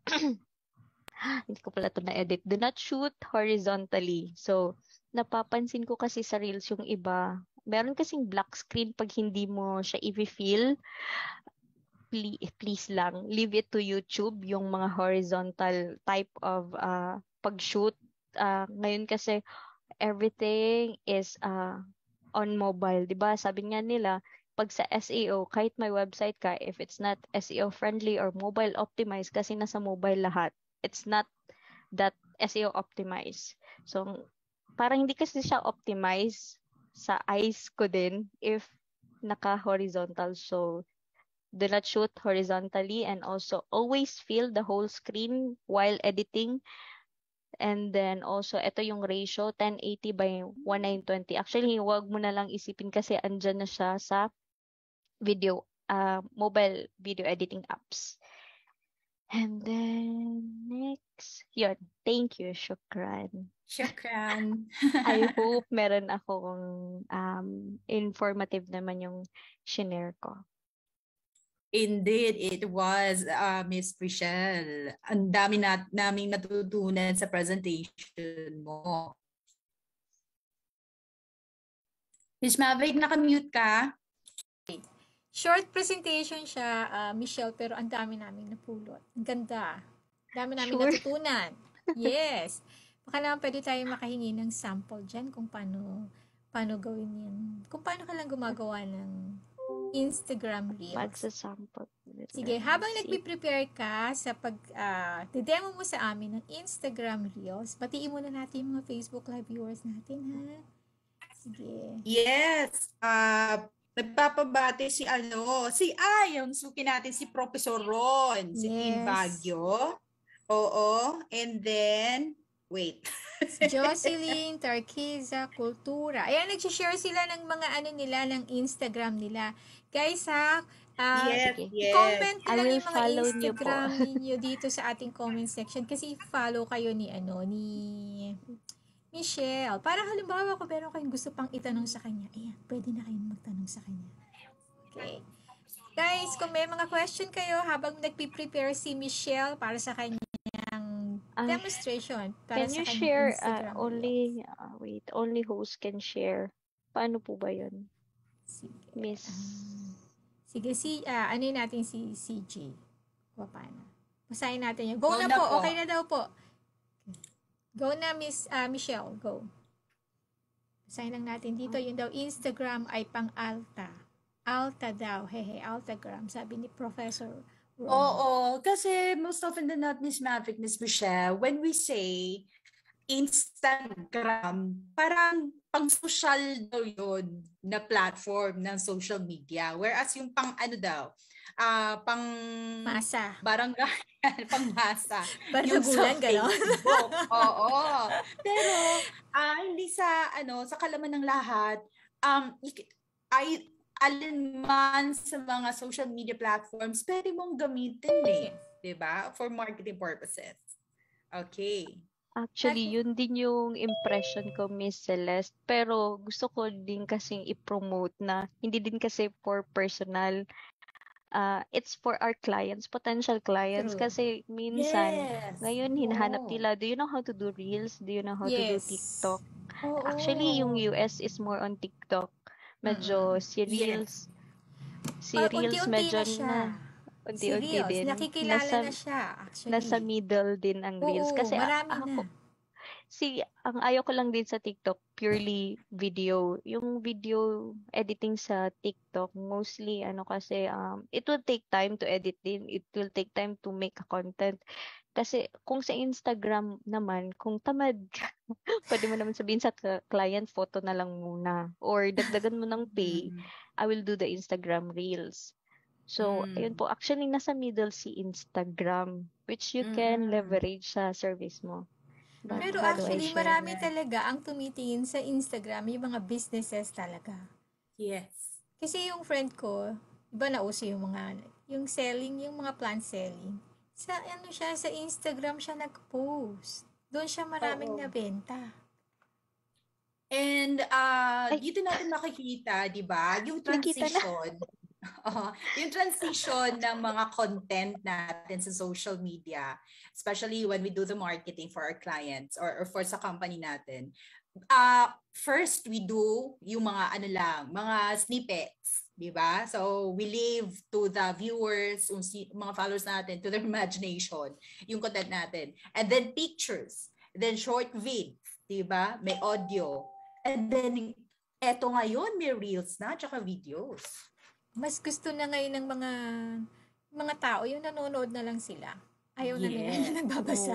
hindi ko pala ito na-edit. Do not shoot horizontally. So, napapansin ko kasi sa reels yung iba, meron kasing black screen pag hindi mo siya i-feel. Please lang, leave it to YouTube, yung mga horizontal type of pag-shoot. Ngayon kasi, everything is on mobile, 'di ba? Sabi nga nila, pag sa SEO, kahit may website ka, if it's not SEO friendly or mobile optimized kasi nasa mobile lahat, it's not that SEO optimized. So parang hindi kasi siya optimize sa eyes ko din if naka-horizontal. So, do not shoot horizontally, and also always fill the whole screen while editing. And then also, ito yung ratio, 1080 by 1920. Actually, huwag mo na lang isipin kasi andyan na siya sa video, mobile video editing apps. And then, next, yun. Thank you, shukran. Shukran. I hope meron akong informative naman yung shinare ko. Indeed, it was, Miss Michelle. Ang dami naming natutunan sa presentation mo. Miss Maverick, naka-mute ka? Short presentation siya, Michelle, pero ang dami namin napulot. Ang ganda. Ang dami namin natutunan. Yes. Baka naman pwede tayo makahingi ng sample dyan kung paano gawin yan. Kung paano ka lang gumagawa ng Instagram Reels. Magsasample. Sige, habang nagpe-prepare ka sa demo mo sa amin ng Instagram Reels, batiin muna natin yung mga Facebook Live viewers natin, ha? Sige. Yes. Nagpapabati si yung suki natin, si Professor Ron, si Team Baguio. Oo. And then, wait. Jocelyn, Tarkiza, Kultura. Ayan, nag-share sila ng mga ng Instagram nila. Guys, ha? Comment na lang yung mga Instagram ninyo dito sa ating comment section kasi follow kayo ni Michelle. Para halimbawa kung meron kayong gusto pang itanong sa kanya, ayan, pwede na kayong magtanong sa kanya. Okay. Guys, kung may mga question kayo habang nagpi-prepare si Michelle para sa kanyang demonstration. Para can you sa share only host can share? Paano po ba yun? Sige. Miss. Sige, natin si CJ. Paano? Basahin natin yun. Go na po. Okay na daw po. Go na, Miss Michelle. Go. Basahin lang natin dito. Yung daw Instagram ay pang Alta. Alta daw. Hehe, Altagram. Sabi ni Professor Ron. Oo. Kasi most often than not, Miss Maverick, Miss Michelle, when we say Instagram, parang pang-social daw yun na platform ng social media. Whereas yung pang pang masa. Barangay, pang masa. Yung sa Facebook. Oo. Pero hindi sa sa kalaman ng lahat, alinman sa mga social media platforms, pwede mong gamitin diba? For marketing purposes. Okay. Actually, yun din yung impression ko, Miss Celeste. Pero gusto ko din kasing i-promote na hindi din kasi for personal. It's for our clients, potential clients. True. Kasi minsan, ngayon hinahanap nila, do you know how to do Reels? Do you know how to do TikTok? Actually, yung US is more on TikTok. Medyo si Reels. Si Reels medyo na. Unti-unti din. Nakikilala na siya, actually. Nasa middle din ang Reels. Kasi ako, ang ayaw ko lang din sa TikTok, purely video. Yung video editing sa TikTok, mostly, kasi, it will take time to edit din. It will take time to make a content. Kasi, kung sa Instagram naman, kung tamad ka, pwede mo naman sabihin sa client, photo na lang muna. Or, dagdagan mo ng pay, I will do the Instagram Reels. So, ayun po. Actually, nasa middle si Instagram, which you can leverage sa service mo. But pero actually, marami talaga ang tumitingin sa Instagram, yung mga businesses talaga. Yes. Kasi yung friend ko, iba na uso yung selling, yung mga plant selling. Sa sa Instagram siya nag-post. Doon siya maraming nabenta. And dito natin makikita, di ba, yung transition. Yung transition ng mga content natin sa social media, especially when we do the marketing for our clients or for sa company natin. First, we do yung mga mga snippets, di ba? So, we leave to the viewers, mga followers natin, to their imagination, yung content natin. And then pictures, then short vids, di ba? May audio. And then, eto ngayon, may reels na, tsaka videos. Mas gusto na ngayon ng mga tao, yung nanonood na lang sila. Ayaw na nila nagbabasa.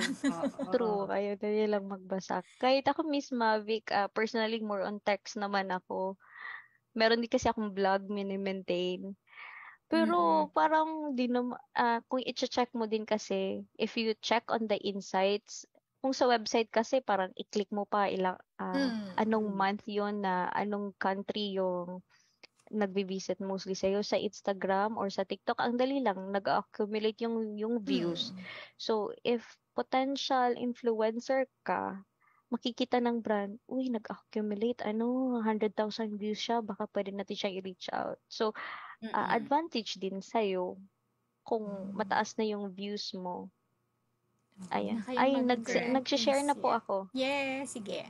True, ayaw na nilang magbasa. Kahit ako, Miss Mavic, personally, more on text naman ako. Meron din kasi akong blog, mini-maintain. Pero parang kung i-check mo din kasi, if you check on the insights, kung sa website kasi parang i-click mo pa anong month yon na anong country yung nagbi-visit mostly sa'yo. Sa Instagram or sa TikTok, ang dali lang, nag-accumulate yung views. So, if potential influencer ka, makikita ng brand, uy, nag-accumulate, 100,000 views siya, baka pwede natin siya i-reach out. So, advantage din sa'yo kung mataas na yung views mo. Ayan. Ay, nag-share na po ako. Yeah, sige.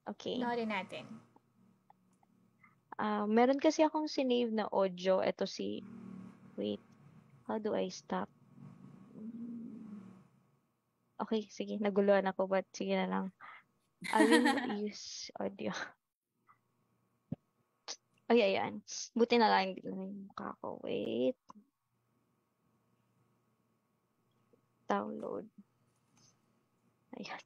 Okay. Noodin natin. Meron kasi akong sinave na audio. Ito wait, how do I stop? Okay, sige, naguluhan ako, but sige na lang. I will use audio. Ay, ayan. Buti na lang, hindi lang yung mukha ko. Wait. Download. Ayan.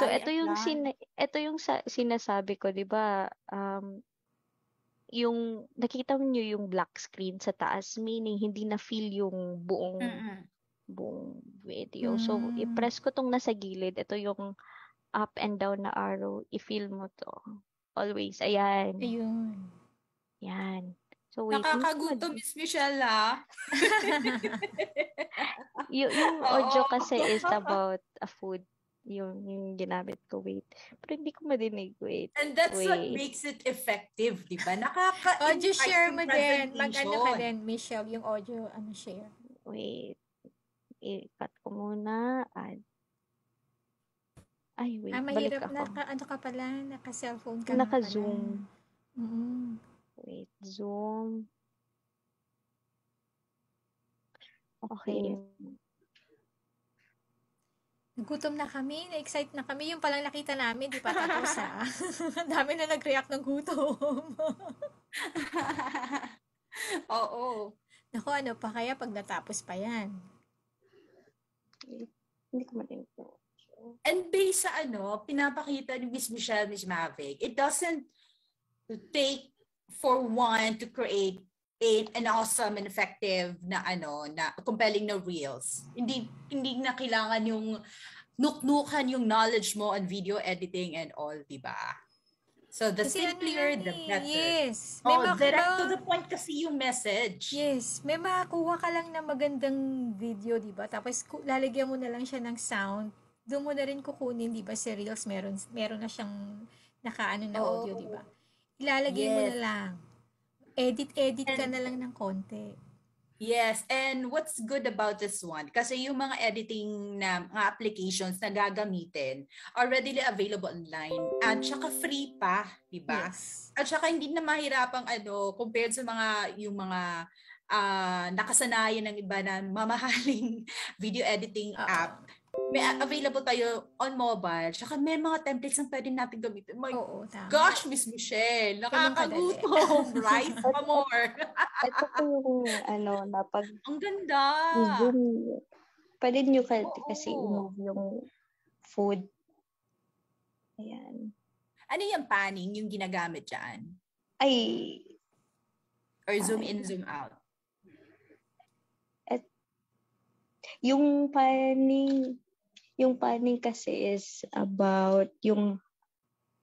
So, ito yung sinasabi ko, 'di ba? Yung nakita niyo yung black screen sa taas, meaning hindi na feel yung buong video. So, i-press ko tong nasa gilid. Ito yung up and down na arrow. I-feel mo to. Always. Ayan. Ayun. Yan. So, wait. Nakakagutom, Miss Michelle, yung audio kasi is about a food. Yung ginamit ko. Wait. Pero hindi ko madinig. Wait. And that's what makes it effective, di ba? Audio share mo din. Mag-ano ka din, Michelle, yung audio, share. Wait. I-cut ko muna. Ay, wait. Mahirap balik ako. ano ka pala? Naka-cellphone ka Naka-zoom. Wait, zoom. Okay. Nagutom na kami, na-excite na kami. Yung palang nakita namin, di pa tapos Ang dami na nag-react ng gutom. Oo. Naku, ano pa kaya pag natapos pa yan? Hindi ko marinig po. And based sa pinapakita ni Miss Michelle, Miss Mavic, it doesn't take for one to create an awesome and effective na compelling na reels. Hindi na kailangan yung nuknukan yung knowledge mo on video editing and all, di ba? So the simpler, the better. Yes. Direct to the point kasi yung message. Yes. May makakuha ka lang na magandang video, di ba? Tapos lalagyan mo na lang siya ng sound. Doon mo na rin kukunin, di ba? Sa reels meron na siyang nakaano na audio, di ba? Ilalagay mo na lang. Edit ka na lang ng konti. Yes, and what's good about this one, kasi yung mga editing na mga applications na gagamitin are readily available online at saka free pa, di ba? Yes. At saka hindi na mahirapang compared sa yung mga nakasanayan ng iba na mamahaling video editing app. May available tayo on mobile. Tsaka may mga templates na pwede natin gamitin. My gosh, Miss Michelle, nakakagutom. Rice pa more. Ito po yung ang ganda. Zoom. Pwede nyo kasi i-move yung food. Ayan. Ano yung panning yung ginagamit dyan? Or zoom in, zoom out? Yung panning kasi is about yung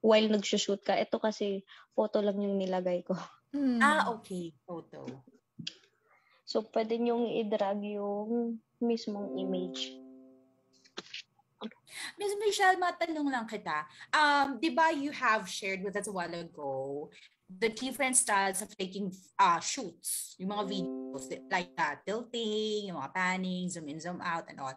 while nagsushoot ka. Ito kasi photo lang yung nilagay ko. Okay. Photo. So, pwede nyong i-drag yung mismong image. Ms. Michelle, matanong lang kita. Di ba you have shared with us a while ago the different styles of taking shoots, yung mga videos like tilting, yung mga panning, zoom in, zoom out, and all.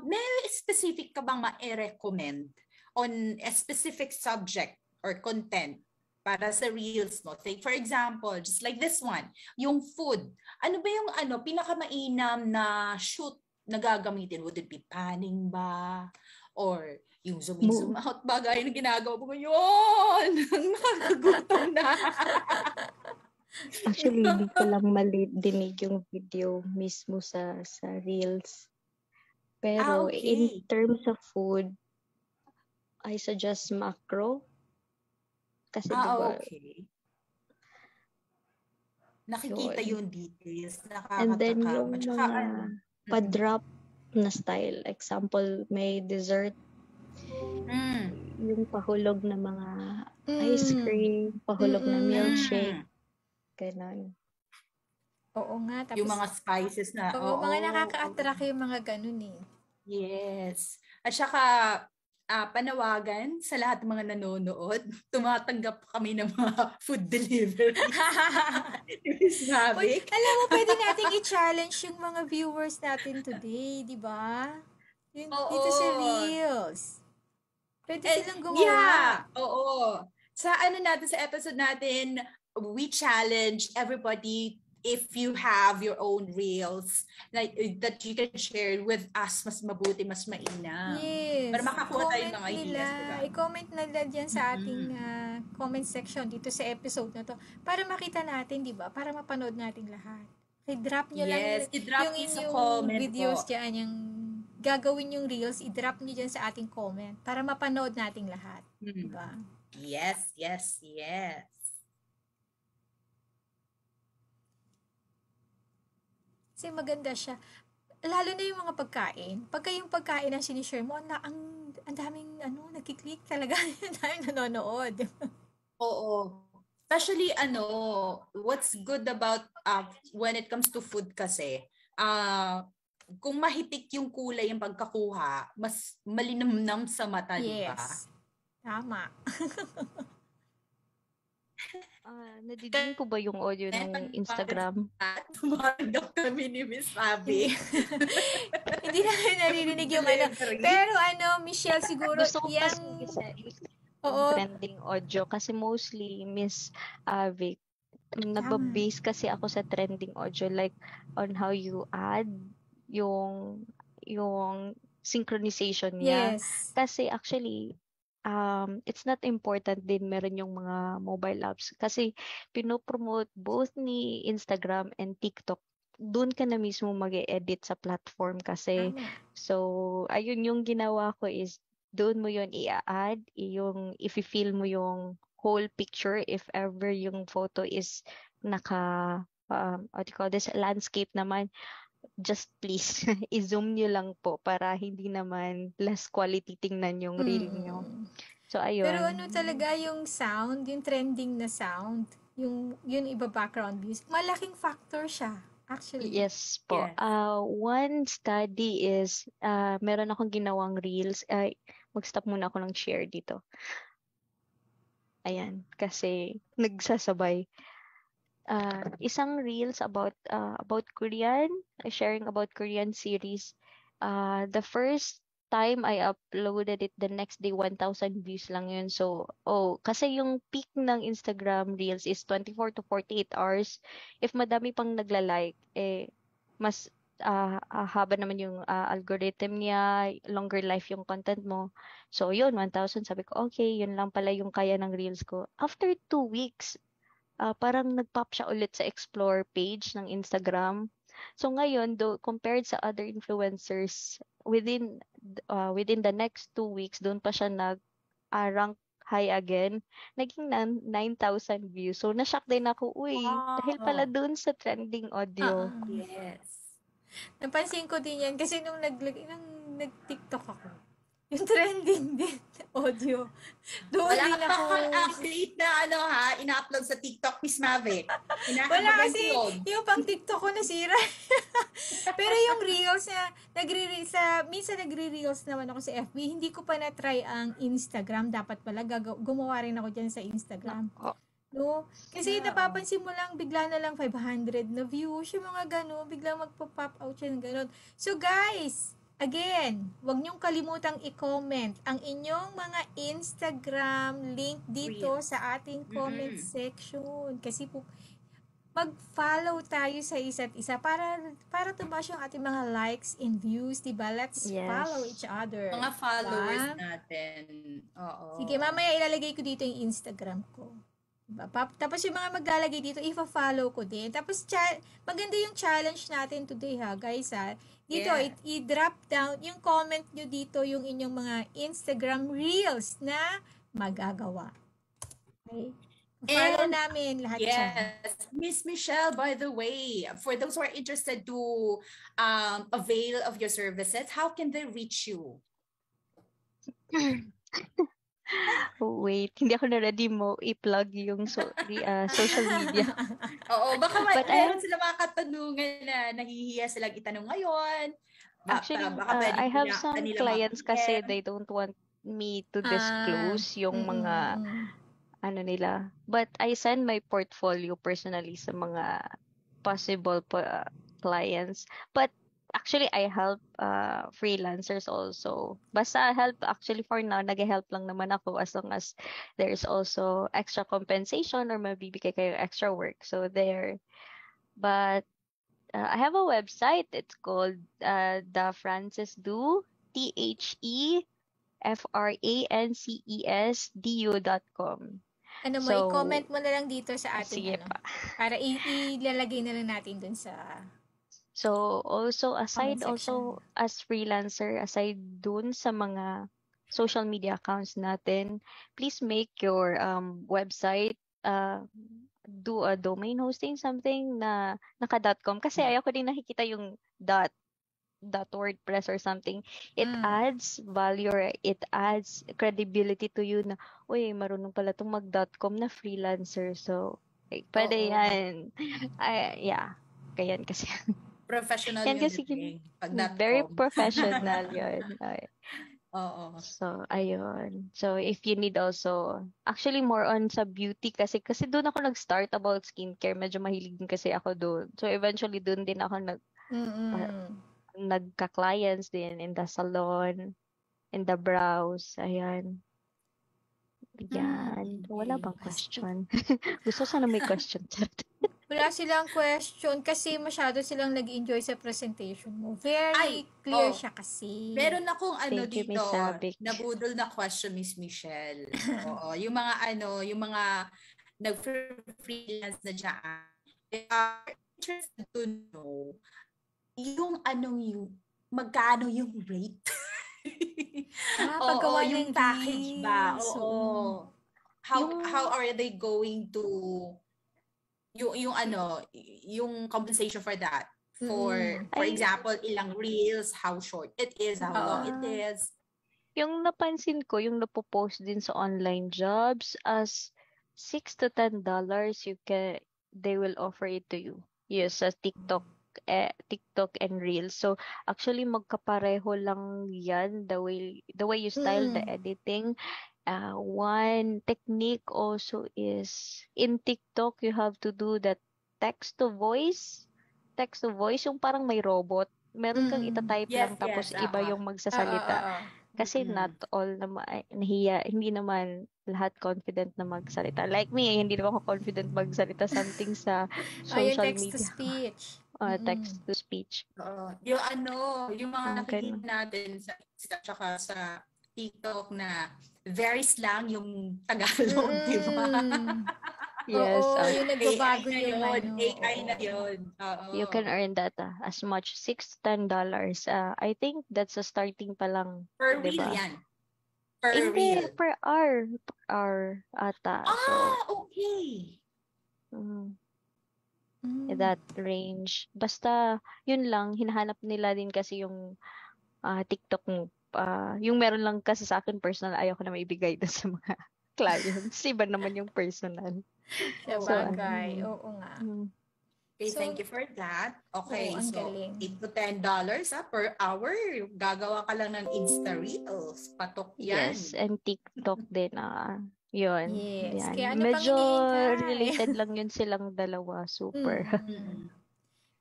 May specific ka bang ma-recommend on a specific subject or content para sa reels mo? Say, for example, just like this one, yung food. Ano ba yung pinakamainam na shoot na gagamitin? Would it be panning ba? Or yung zoom in, zoom out bagay na ginagawa mo ngayon? Nakakagutom na. Actually, hindi ko lang dinig yung video mismo sa Reels. Pero in terms of food, I suggest macro. Kasi diba, Okay. Nakikita yun. yung details. And then Nakakatakam. yung At saka, mga pa-drop na style. Example, may dessert. Yung pahulog na mga ice cream, pahulog na milkshake. Ganon. Oo nga. Tapos, yung mga spices na, mga nakaka-attract yung mga ganun eh. Yes. At saka, panawagan sa lahat ng mga nanonood, tumatanggap kami ng mga food delivery. Miss Mavic. Alam mo, pwede nating i-challenge yung mga viewers natin today, di ba? Dito sa Reels. Pwede silang gumawa. Yeah, oo. Sa sa episode natin, we challenge everybody if you have your own reels like that you can share with us, mas mabuti, mas mainam. Yes. Para makakuha tayo ng mga ideas, diba? I-comment nila dyan sa ating comment section dito sa episode na to para makita natin, di ba? Para mapanood natin lahat. I-drop nyo lang i-drop yung sa inyong comment videos po. dyan, yung gagawin yung reels, i-drop nyo dyan sa ating comment para mapanood natin lahat. Diba? Yes, yes, yes. Kasi maganda siya. Lalo na yung mga pagkain. Pagka yung pagkain ang sinishare mo, ang daming nagkiklik talaga. Ang daming nanonood. Oo. Especially, what's good about when it comes to food kasi, kung mahitik yung kulay yung pagkakuha, mas malinamnam sa mata, di ba? Yes. Tama. Nadidinig po ba yung audio ng Instagram? Tumaragdag kami ni Miss Abby. Hindi namin naririnig yung Pero Michelle, siguro gusto ko yung trending audio kasi mostly Miss Vic, nagba-base kasi ako sa trending audio like on how you add yung synchronization niya. Yes. Kasi actually it's not important din meron yung mga mobile apps kasi pinopromote both ni Instagram and TikTok. Doon ka na mismo mag-edit sa platform kasi. So, ayun yung ginawa ko is doon mo yun i-add, yung i-fill mo yung whole picture if ever yung photo is what do you call this, landscape naman. Just please, i-zoom nyo lang po para hindi naman less quality tingnan yung reel nyo. So, ayun. Pero talaga yung sound, yung trending na sound, yung iba background music, malaking factor siya, actually. Yes po. Yes. One study is, meron akong ginawang reels. Mag-stop muna ako ng share dito. Ayan, kasi nagsasabay. Isang reels about Korean, sharing about Korean series. The first time I uploaded it, the next day 1,000 views lang yun. So, kasi yung peak ng Instagram reels is 24 to 48 hours. If madami pang nagla-like, mas haba naman yung algorithm niya, longer life yung content mo. So, yun, 1,000. Sabi ko, okay, yun lang pala yung kaya ng reels ko. After 2 weeks, parang nag-pop siya ulit sa explore page ng Instagram. So ngayon, compared sa other influencers, within the next 2 weeks, doon pa siya nag-rank high again. Naging 9,000 views. So na-shock din ako, dahil pala doon sa trending audio. Yes. Napansin ko din yan kasi nung nag-TikTok ako. Yung trending din audio. Doon din ako. Update na ina-upload sa TikTok, Miss Mavic. Wala kasi yung pang TikTok ko nasira. Pero yung reels na minsan nagre-reels naman ako sa FB, hindi ko pa na-try ang Instagram. Dapat pala gumawa rin ako dyan sa Instagram. No? Kasi napapansin mo lang, bigla na lang 500 na views, yung mga gano'n, bigla magpa-pop out siya ng gano'n. So guys, again, huwag niyong kalimutang i-comment ang inyong mga Instagram link dito sa ating comment section. Kasi po, mag-follow tayo sa isa't isa para tumaas yung ating mga likes and views, diba? Let's follow each other. Mga followers natin. Oo. Sige, mamaya ilalagay ko dito yung Instagram ko. Tapos yung mga maglalagay dito, i-follow ko din. Tapos maganda yung challenge natin today ha, guys ha. Dito, Yeah. i-drop down yung comment nyo dito, yung inyong mga Instagram Reels na magagawa. Okay? Follow And namin lahat dyan. yes, Miss Michelle, by the way, for those who are interested to avail of your services, how can they reach you? Wait, hindi ako na ready mo i-plug yung social media. Oo, baka But meron sila mga katanungan na nahihiya silang itanong ngayon. Actually, Baka pwede I have nila- some kanila clients kasi ma-PM. they don't want me to disclose yung mga ano nila. But I send my portfolio personally sa mga possible clients. But actually, I help freelancers also. Basta help, actually for now, nag-help lang naman ako as long as there's also extra compensation or mabibigay kayo extra work. So there. But I have a website. It's called The Frances Du, TheFranCesDU.com. Ano mo, So, i-comment mo na lang dito sa ating sige ano. pa. Para ilalagay na lang natin dun sa So, also, aside comment section. also as freelancer, aside dun sa mga social media accounts natin, please make your website, do a domain hosting, something na naka.com. Kasi ayoko din nakikita yung .wordpress or something. It adds value or it adds credibility to you na, uy, marunong pala itong mag.com na freelancer. So, pwede yan. Yeah. Ganyan kasi. Professional Yan yung kasi dating. Pag very .com. professional yun. Okay. Oo. So, ayun. So, if you need also, actually more on sa beauty kasi doon ako nag-start about skincare. Medyo mahilig din kasi ako doon. So, eventually doon din ako nagka-clients din in the salon, in the brows. Ayan. Yan. Wala bang question? Gusto sana may question. Wala silang question kasi masyado silang nag-enjoy sa presentation mo. Very clear siya kasi. Meron akong ano Thank you, dito, Miss Sabic. nabudol na question, Miss Michelle. Oo, yung mga yung mga nag-freelance na dyan, they are interested to know yung magkano yung rate. Paggawa yung ng package ba? reels. Oo. How are they going to yung compensation for that? For example, ilang reels, how short it is, how long it is. Yung napansin ko, yung napopost din sa online jobs as $6 to $10 they will offer it to you. Yes, sa TikTok and Reels. So actually magkapareho lang yan the way you style the editing. One technique also is in TikTok you have to do that text to voice yung parang may robot. Meron kang itatype lang tapos iba yung magsasalita. Kasi not all naman hindi naman lahat confident na magsalita. Like me, hindi naman ako confident magsalita something sa social text media. to speech. Text to speech. Yung mga nakikita natin sa Insta tsaka sa TikTok na very slang yung Tagalog, di ba? Yes. Yung nagbabago yung AI na yun. You can earn that as much $6 to $10. I think that's a starting pa lang. Per diba? reel yan. Per Hindi, reel. per hour ata. Okay. That range. Basta, yun lang, hinahanap nila din kasi yung TikTok mo. Yung meron lang kasi sa akin personal, ayaw ko na maibigay doon sa mga clients. Iba naman yung personal. Sabagay. Oo nga. Okay, thank you for that. Okay, ang so galing. $8 to $10 per hour. Gagawa ka lang ng Insta Reels. Patok yan. Yes, and TikTok din. Yun. Yes. Yan. Kaya ano Medyo pang iniintay? related lang yun silang dalawa. Super.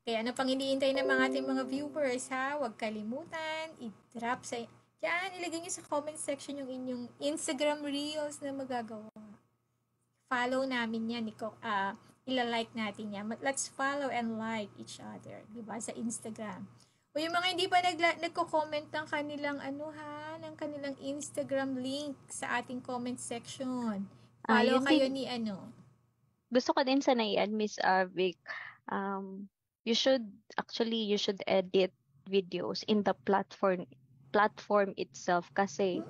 Kaya ano pang iniintay ng mga ating mga viewers, ha? Huwag kalimutan, i-drop sa... Diyan, ilagay niyo sa comment section yung inyong Instagram Reels na magagawa. Follow namin yan. Ila-like natin yan. Let's follow and like each other. Diba? Sa Instagram. O yung mga hindi pa nagko-comment ng kanilang ng kanilang Instagram link sa ating comment section. Follow kayo ni gusto ko din sana i-add, Miss Vic, you should edit videos in the platform itself kasi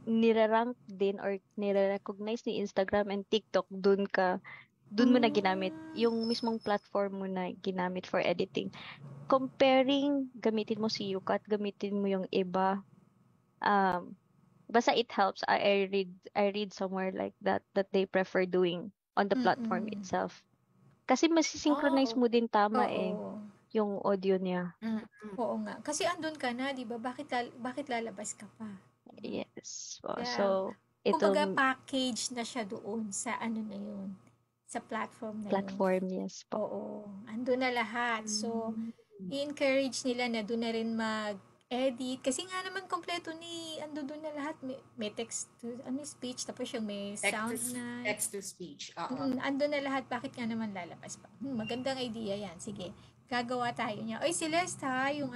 nire-rank din or nire-recognize ni Instagram and TikTok dun mo na ginamit yung mismong platform mo na ginamit for editing. Comparing, gamitin mo si YouCut, gamitin mo yung iba. Basta it helps. I read somewhere like that they prefer doing on the platform itself. Kasi masisynchronize mo din tama yung audio niya. Oo nga. Kasi andun ka na, di ba? Bakit lalabas ka pa? Yes. Yeah. So, kumbaga package na siya doon sa ano na yun. Sa platform na yun. Yes po. Oo. Andun na lahat. So, i-encourage nila na doon na rin mag-edit. Kasi nga naman kompleto ando doon na lahat. May text to, speech, tapos yung may sound na. Text to speech. Andun na lahat. Bakit nga naman lalabas pa? Magandang idea yan. Sige. Gagawa tayo niya. Oy, Celeste ha, yung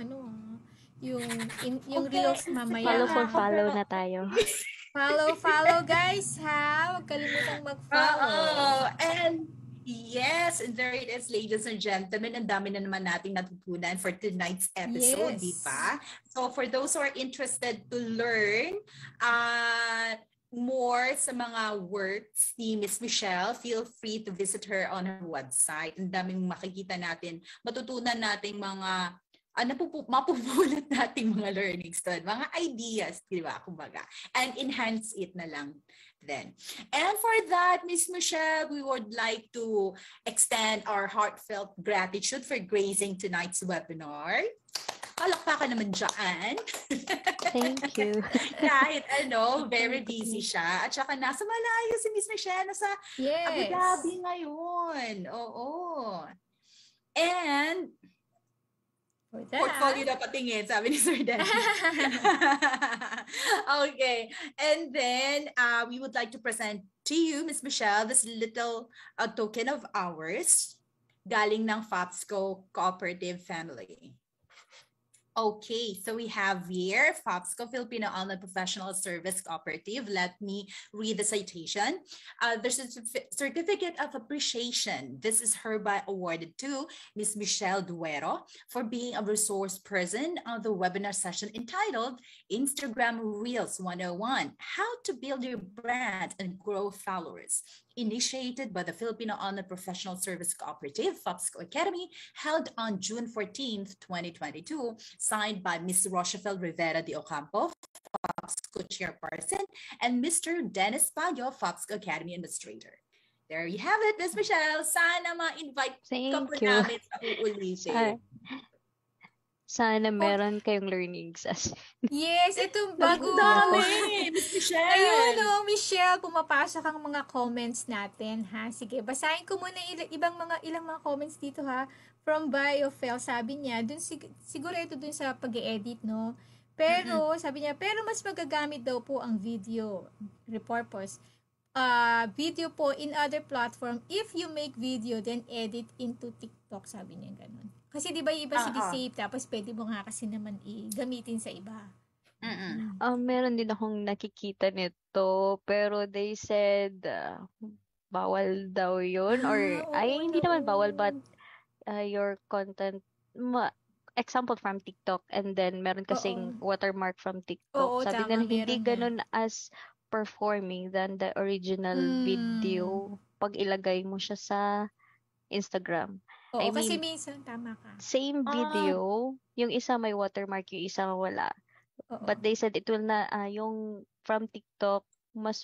Reels mamaya. Follow na tayo. Follow guys ha. Huwag kalimutang mag-follow. And yes, and there it is, ladies and gentlemen. Ang dami na naman nating natutunan for tonight's episode, di ba? So for those who are interested to learn more sa mga works ni Miss Michelle, feel free to visit her on her website. Ang daming makikita natin, matutunan nating mga mapupulot nating mga learnings doon, mga ideas, di ba, kumbaga, and enhance it na lang then. And for that, Miss Michelle, we would like to extend our heartfelt gratitude for gracing tonight's webinar. Palakpakan naman dyan. Thank you. Kahit very busy siya. At saka nasa malayo si Miss Michelle, nasa Abu Dhabi ngayon. Oo. And portfolio na patingin, sabi ni Sir Dan. Okay. And then, we would like to present to you, Ms. Michelle, this little token of ours galing ng FAPSCO Cooperative Family. Okay, so we have here FAPSCO, Filipino Online Professional Service Cooperative. Let me read the citation. There's a certificate of appreciation. This is hereby awarded to Ms. Michelle Duero for being a resource person on the webinar session entitled Instagram Reels 101, How to Build Your Brand and Grow Followers, initiated by the Filipino Online Professional Service Cooperative, FAPSCO Academy, held on June 14th, 2022, signed by Ms. Rochefel Rivera de Ocampo, FAPSCO Chairperson, and Mr. Dennis Payo, FAPSCO Academy Administrator. There you have it, Ms. Michelle. Sana ma-invite ka po namin sa uulitin. Sana meron kayong learnings. Yes, itong bago. Miss Michelle. Ayun, Michelle, pumapasok ang mga comments natin, ha? Sige, basahin ko muna ilang mga comments dito, ha? From BioFel, sabi niya, dun siguro ito dun sa pag-edit, no? Pero, sabi niya, pero mas magagamit daw po ang video, repurpose. Video po in other platform, if you make video, then edit into TikTok, sabi niya ganun. Kasi di ba yung iba sige-save, tapos pwede mo nga kasi naman gamitin sa iba. Meron din akong nakikita nito, pero they said, bawal daw yun, or, hindi naman bawal, but your content, example from TikTok, and then meron kasing watermark from TikTok. Sabi nila, hindi ganun as performing than the original video pag ilagay mo siya sa Instagram. Oo, kasi minsan tama ka. Same video, yung isa may watermark, yung isa wala. But they said it will na, yung from TikTok, mas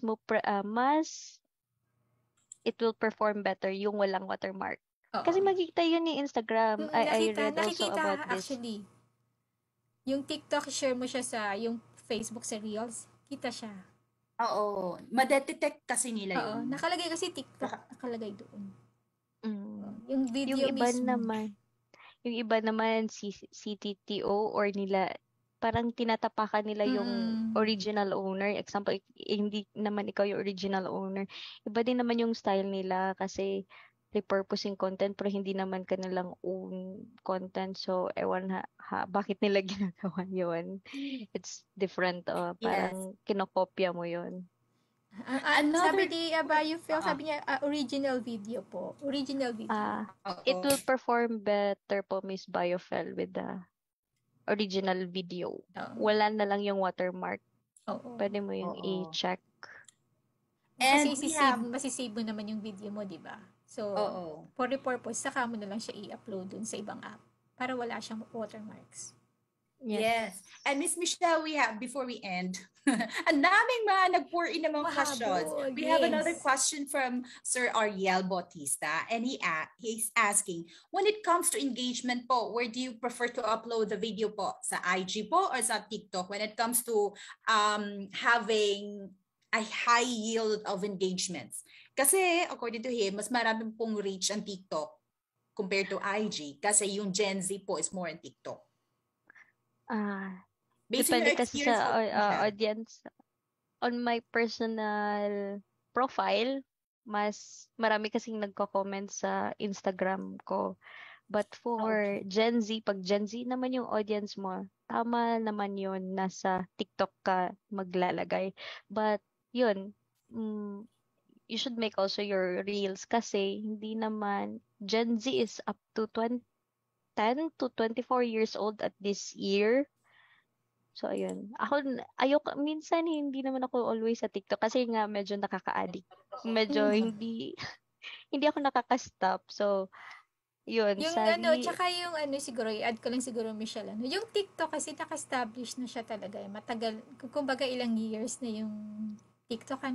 it will perform better yung walang watermark. Kasi makikita yun ni Instagram. I read also about this. Actually, yung TikTok, share mo siya sa yung Facebook sa Reels, kita siya. Oo. Madetect kasi nila yun. Nakalagay kasi TikTok, nakalagay doon. Yung video yung iba mismo. Yung iba naman, CTTO or nila, parang tinatapakan nila yung original owner. Example, hindi naman ikaw yung original owner. Iba din naman yung style nila kasi repurposing content pero hindi naman kanilang own content. So, ewan bakit nila ginagawa yun. It's different. Parang kinokopya mo yun. Sabi ni Biophil, sabi niya, original video po. Original video. It will perform better po, Miss Biophil, with the original video. Wala na lang yung watermark. Pwede mo yung i-check. And kasi masisave mo naman yung video mo, di ba? So, for the purpose, saka mo na lang siya i-upload dun sa ibang app para wala siyang watermarks. Yes. And Miss Michelle, we have, before we end, ang daming mga nag-pour in ng mga questions. We have another question from Sir Ariel Bautista, and he's asking, when it comes to engagement po, where do you prefer to upload the video po? Sa IG po or sa TikTok? When it comes to having a high yield of engagements. Kasi, according to him, mas maraming pong reach ang TikTok compared to IG. Kasi yung Gen Z po is more on TikTok. Depende kasi sa audience. On my personal profile, mas marami kasing nagko-comment sa Instagram ko. But for Gen Z, pag Gen Z naman yung audience mo, tama naman yun, nasa TikTok ka maglalagay. But yun, you should make also your reels kasi hindi naman, Gen Z is up to 10 to 24 years old at this year. So, ayun. Minsan hindi naman ako always sa TikTok kasi nga medyo nakaka-addict. Medyo hindi ako nakaka-stop. So, yun. Yung tsaka yung siguro, i-add ko lang siguro, Michelle, yung TikTok kasi naka-establish na siya talaga. Matagal, kumbaga ilang years na yung TikTok,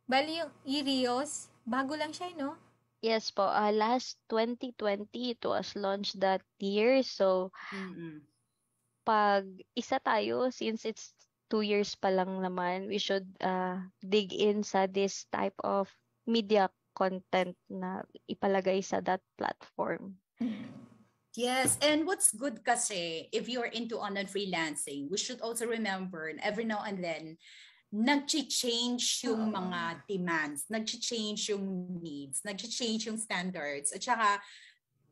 Bali yung e-reels, bago lang siya, no? Yes po. Last 2020, it was launched that year. So, pag isa tayo, since it's 2 years pa lang naman, we should dig in sa this type of media content na ipalagay sa that platform. Yes, and what's good kasi, if you're into online freelancing, we should also remember every now and then, nag-change yung mga demands, nag-change yung needs, nag-change yung standards, at saka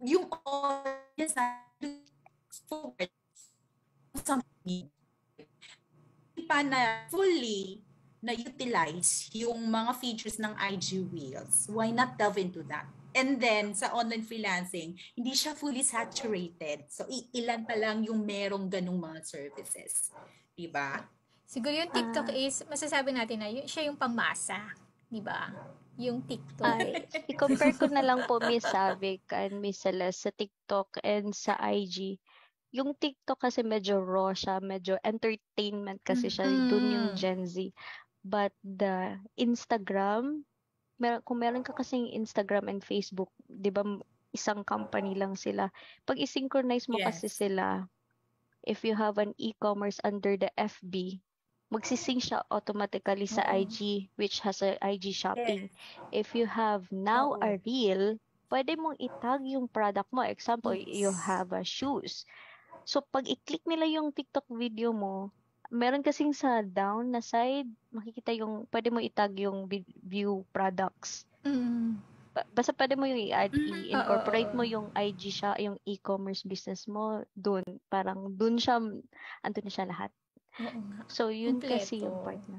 yung audience na forward something pa na fully na-utilize yung mga features ng IG Reels. Why not delve into that? And then, sa online freelancing, hindi siya fully saturated. So, ilan pa lang yung merong ganung mga services. Diba? Siguro yung TikTok is, masasabi natin na siya yung pangmasa. Diba? Yung TikTok. I-compare ko na lang po, Miss Savic and Miss Celeste, sa TikTok and sa IG. Yung TikTok kasi medyo raw siya, medyo entertainment kasi siya, dun yung Gen Z. But the Instagram, kung meron ka kasing Instagram and Facebook, di ba isang company lang sila. Pag i-synchronize mo kasi sila, if you have an e-commerce under the FB, magsisync siya automatically sa IG, which has a IG shopping. If you have now a reel, pwede mong itag yung product mo. Example, you have a shoes. So, pag i-click nila yung TikTok video mo, meron kasing sa down na side, makikita yung, pwede mo itag yung view products. Basta pwede mo yung i-add, i-incorporate mo yung IG siya, yung e-commerce business mo, dun. Parang dun siya, andun na siya lahat. So, yun kompleto. Kasi yung part na.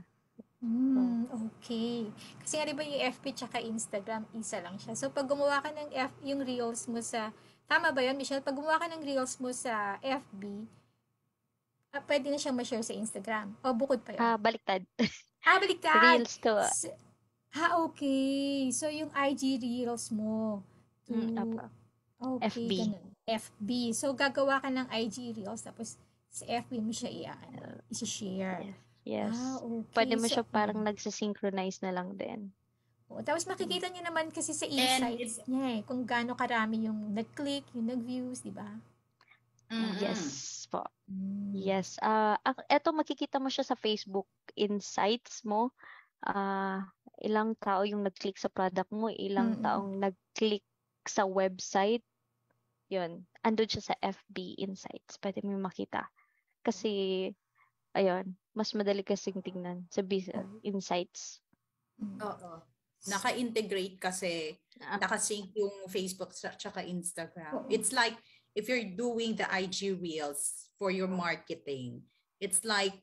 Okay. Kasi nga diba yung FB tsaka Instagram, isa lang siya. So, pag gumawa ka ng yung reels mo sa, tama ba yun, Michelle? Pag gumawa ka ng reels mo sa FB, pwede na siyang ma-share sa Instagram. O, bukod pa yun? Baliktad. Baliktad! Reels to. Okay. So, yung IG reels mo. Okay, FB. Ganun. FB. So, gagawa ka ng IG reels, tapos sa FB mo siya i-share. Yes. Okay. Pwede mo siya parang nagsisynchronize na lang din. Tapos makikita niyo naman kasi sa insights niya kung gaano karami yung nag-click, yung nag-views, di ba? Yes po. Yes. Eto makikita mo siya sa Facebook insights mo. Ilang tao yung nag-click sa product mo, ilang taong nag-click sa website. Yun. Andun siya sa FB insights. Pwede mo makita. Kasi, ayun, mas madali kasing tingnan sa insights. Oo. Naka-integrate kasi, nakasync yung Facebook tsaka Instagram. It's like, if you're doing the IG Reels for your marketing, it's like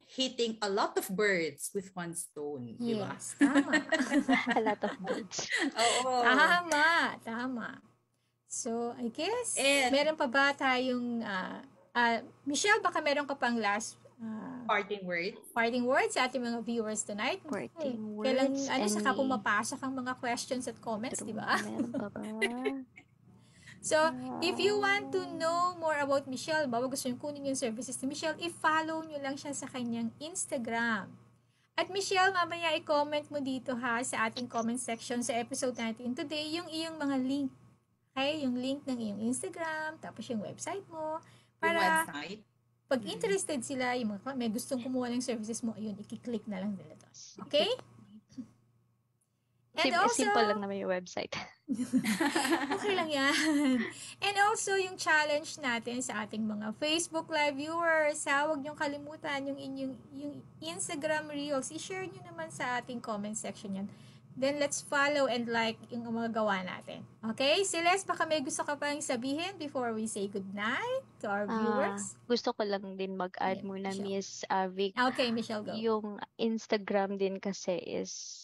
hitting a lot of birds with one stone. Diba? Yes, tama. A lot of birds. Oo. Tama. So, I guess, And- meron pa ba tayong, Michelle, baka meron ka pang last Parting words. parting words sa ating mga viewers tonight? Parting Kailang, words, saka any- pumapasok ang mga questions at comments, di ba? Meron pa ba? So, if you want to know more about Michelle, bawa gusto nyo kunin yung services ni Michelle, i-follow nyo lang siya sa kanyang Instagram. At Michelle, mamaya i-comment mo dito ha sa ating comment section sa episode natin today yung iyong mga link. Okay? Yung link ng iyong Instagram, tapos yung website mo. Para website. pag interested sila, yung mga may gustong kumuha ng services mo, ayun, i-click na lang nila doon. Okay? And Simple lang naman yung website. Okay lang yan. And also, yung challenge natin sa ating mga Facebook Live viewers, huwag niyong kalimutan yung inyong yung Instagram Reels. I-share niyo naman sa ating comment section yan. Then, let's follow and like yung mga gawa natin. Okay? Celeste, baka may gusto ka pang sabihin before we say goodnight to our viewers? Gusto ko lang din mag-add muna, Miss Vic. Okay, Michelle, go. Yung Instagram din kasi is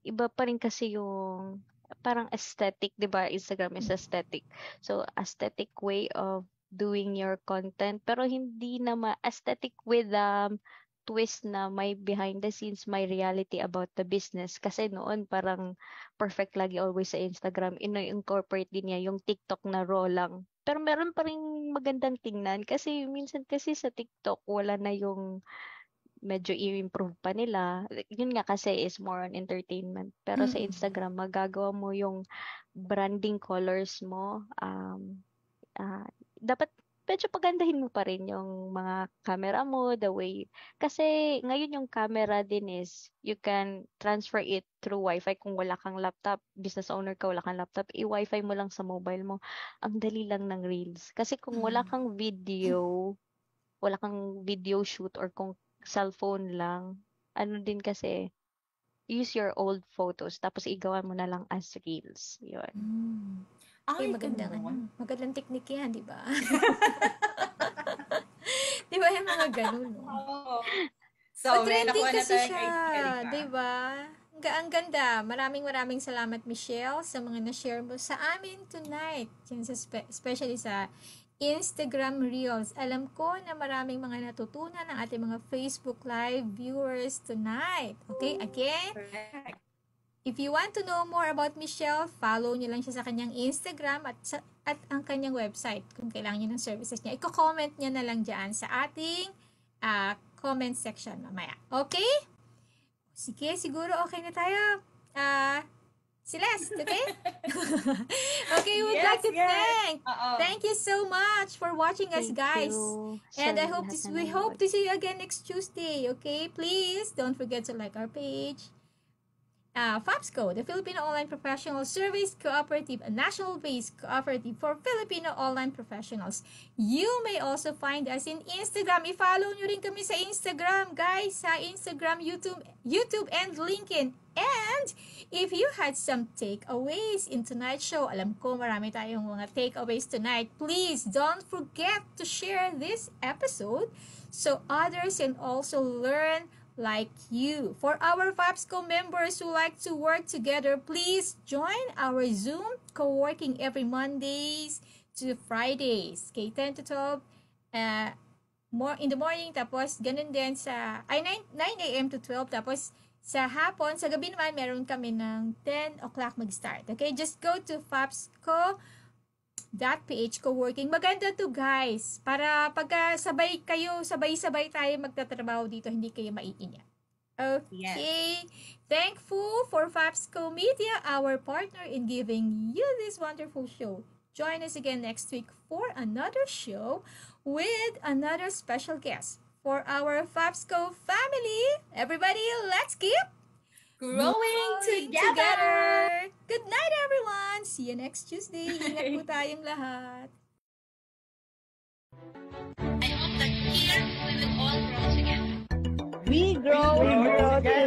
iba pa rin kasi yung parang aesthetic, 'di ba? Instagram is aesthetic. So aesthetic way of doing your content pero hindi na aesthetic with twist na may behind the scenes, may reality about the business. Kasi noon parang perfect lagi always sa Instagram. Ino-incorporate din niya yung TikTok na raw lang. Pero meron pa rin magandang tingnan kasi minsan kasi sa TikTok wala na yung medyo i-improve pa nila. Yun nga kasi is more on entertainment. Pero sa Instagram, magagawa mo yung branding colors mo. Dapat medyo pagandahin mo pa rin yung mga camera mo, the way. Kasi ngayon yung camera din is you can transfer it through Wi-Fi kung wala kang laptop, business owner ka, wala kang laptop, i-Wi-Fi mo lang sa mobile mo. Ang dali lang ng Reels. Kasi kung wala kang video shoot or kung cellphone lang, ano din kasi, use your old photos, tapos igawa mo na lang as Reels. Yun. Ay, magandang technique yan, di ba? Di ba yung mga ganun, no? So, trending kasi siya, di ba? Ang ganda. Maraming salamat, Michelle, sa mga na-share mo sa amin tonight. Especially sa Instagram Reels. Alam ko na maraming mga natutunan ng ating mga Facebook Live viewers tonight. Okay, again, if you want to know more about Michelle, follow niyo lang siya sa kanyang Instagram at ang kanyang website kung kailangan niyo ng services niya. I-comment niya na lang dyan sa ating comment section mamaya. Okay? Sige, siguro okay na tayo. Celeste, okay? Okay, we'd like to thank you so much for watching us, guys. And we hope to see you again next Tuesday, okay? Please don't forget to like our page. FAPSCO, the Filipino Online Professional Service Cooperative, a national-based cooperative for Filipino online professionals. You may also find us in Instagram. I-follow nyo rin kami sa Instagram, guys. Sa Instagram, YouTube, and LinkedIn. And if you had some takeaways in tonight's show, alam ko marami tayong mga takeaways tonight, please don't forget to share this episode so others can also learn like you. For our FAPSCO members who like to work together, please join our Zoom co-working every Mondays to Fridays. Okay, 10 to 12 more in the morning, tapos ganun din sa 9 a.m. to 12, tapos sa hapon, sa gabi naman, meron kami ng 10 o'clock mag-start. Okay? Just go to fapsco.ph co-working. Maganda to, guys. Para pagka sabay-sabay tayo magtatrabaho dito, hindi kayo maiinya. Okay. Yes. Thankful for Fapsco Media, our partner in giving you this wonderful show. Join us again next week for another show with another special guest. For our Fapsco family, everybody, let's keep growing together. Good night, everyone. See you next Tuesday. Ingat po tayong lahat. I hope that here we will all grow together. We grow together.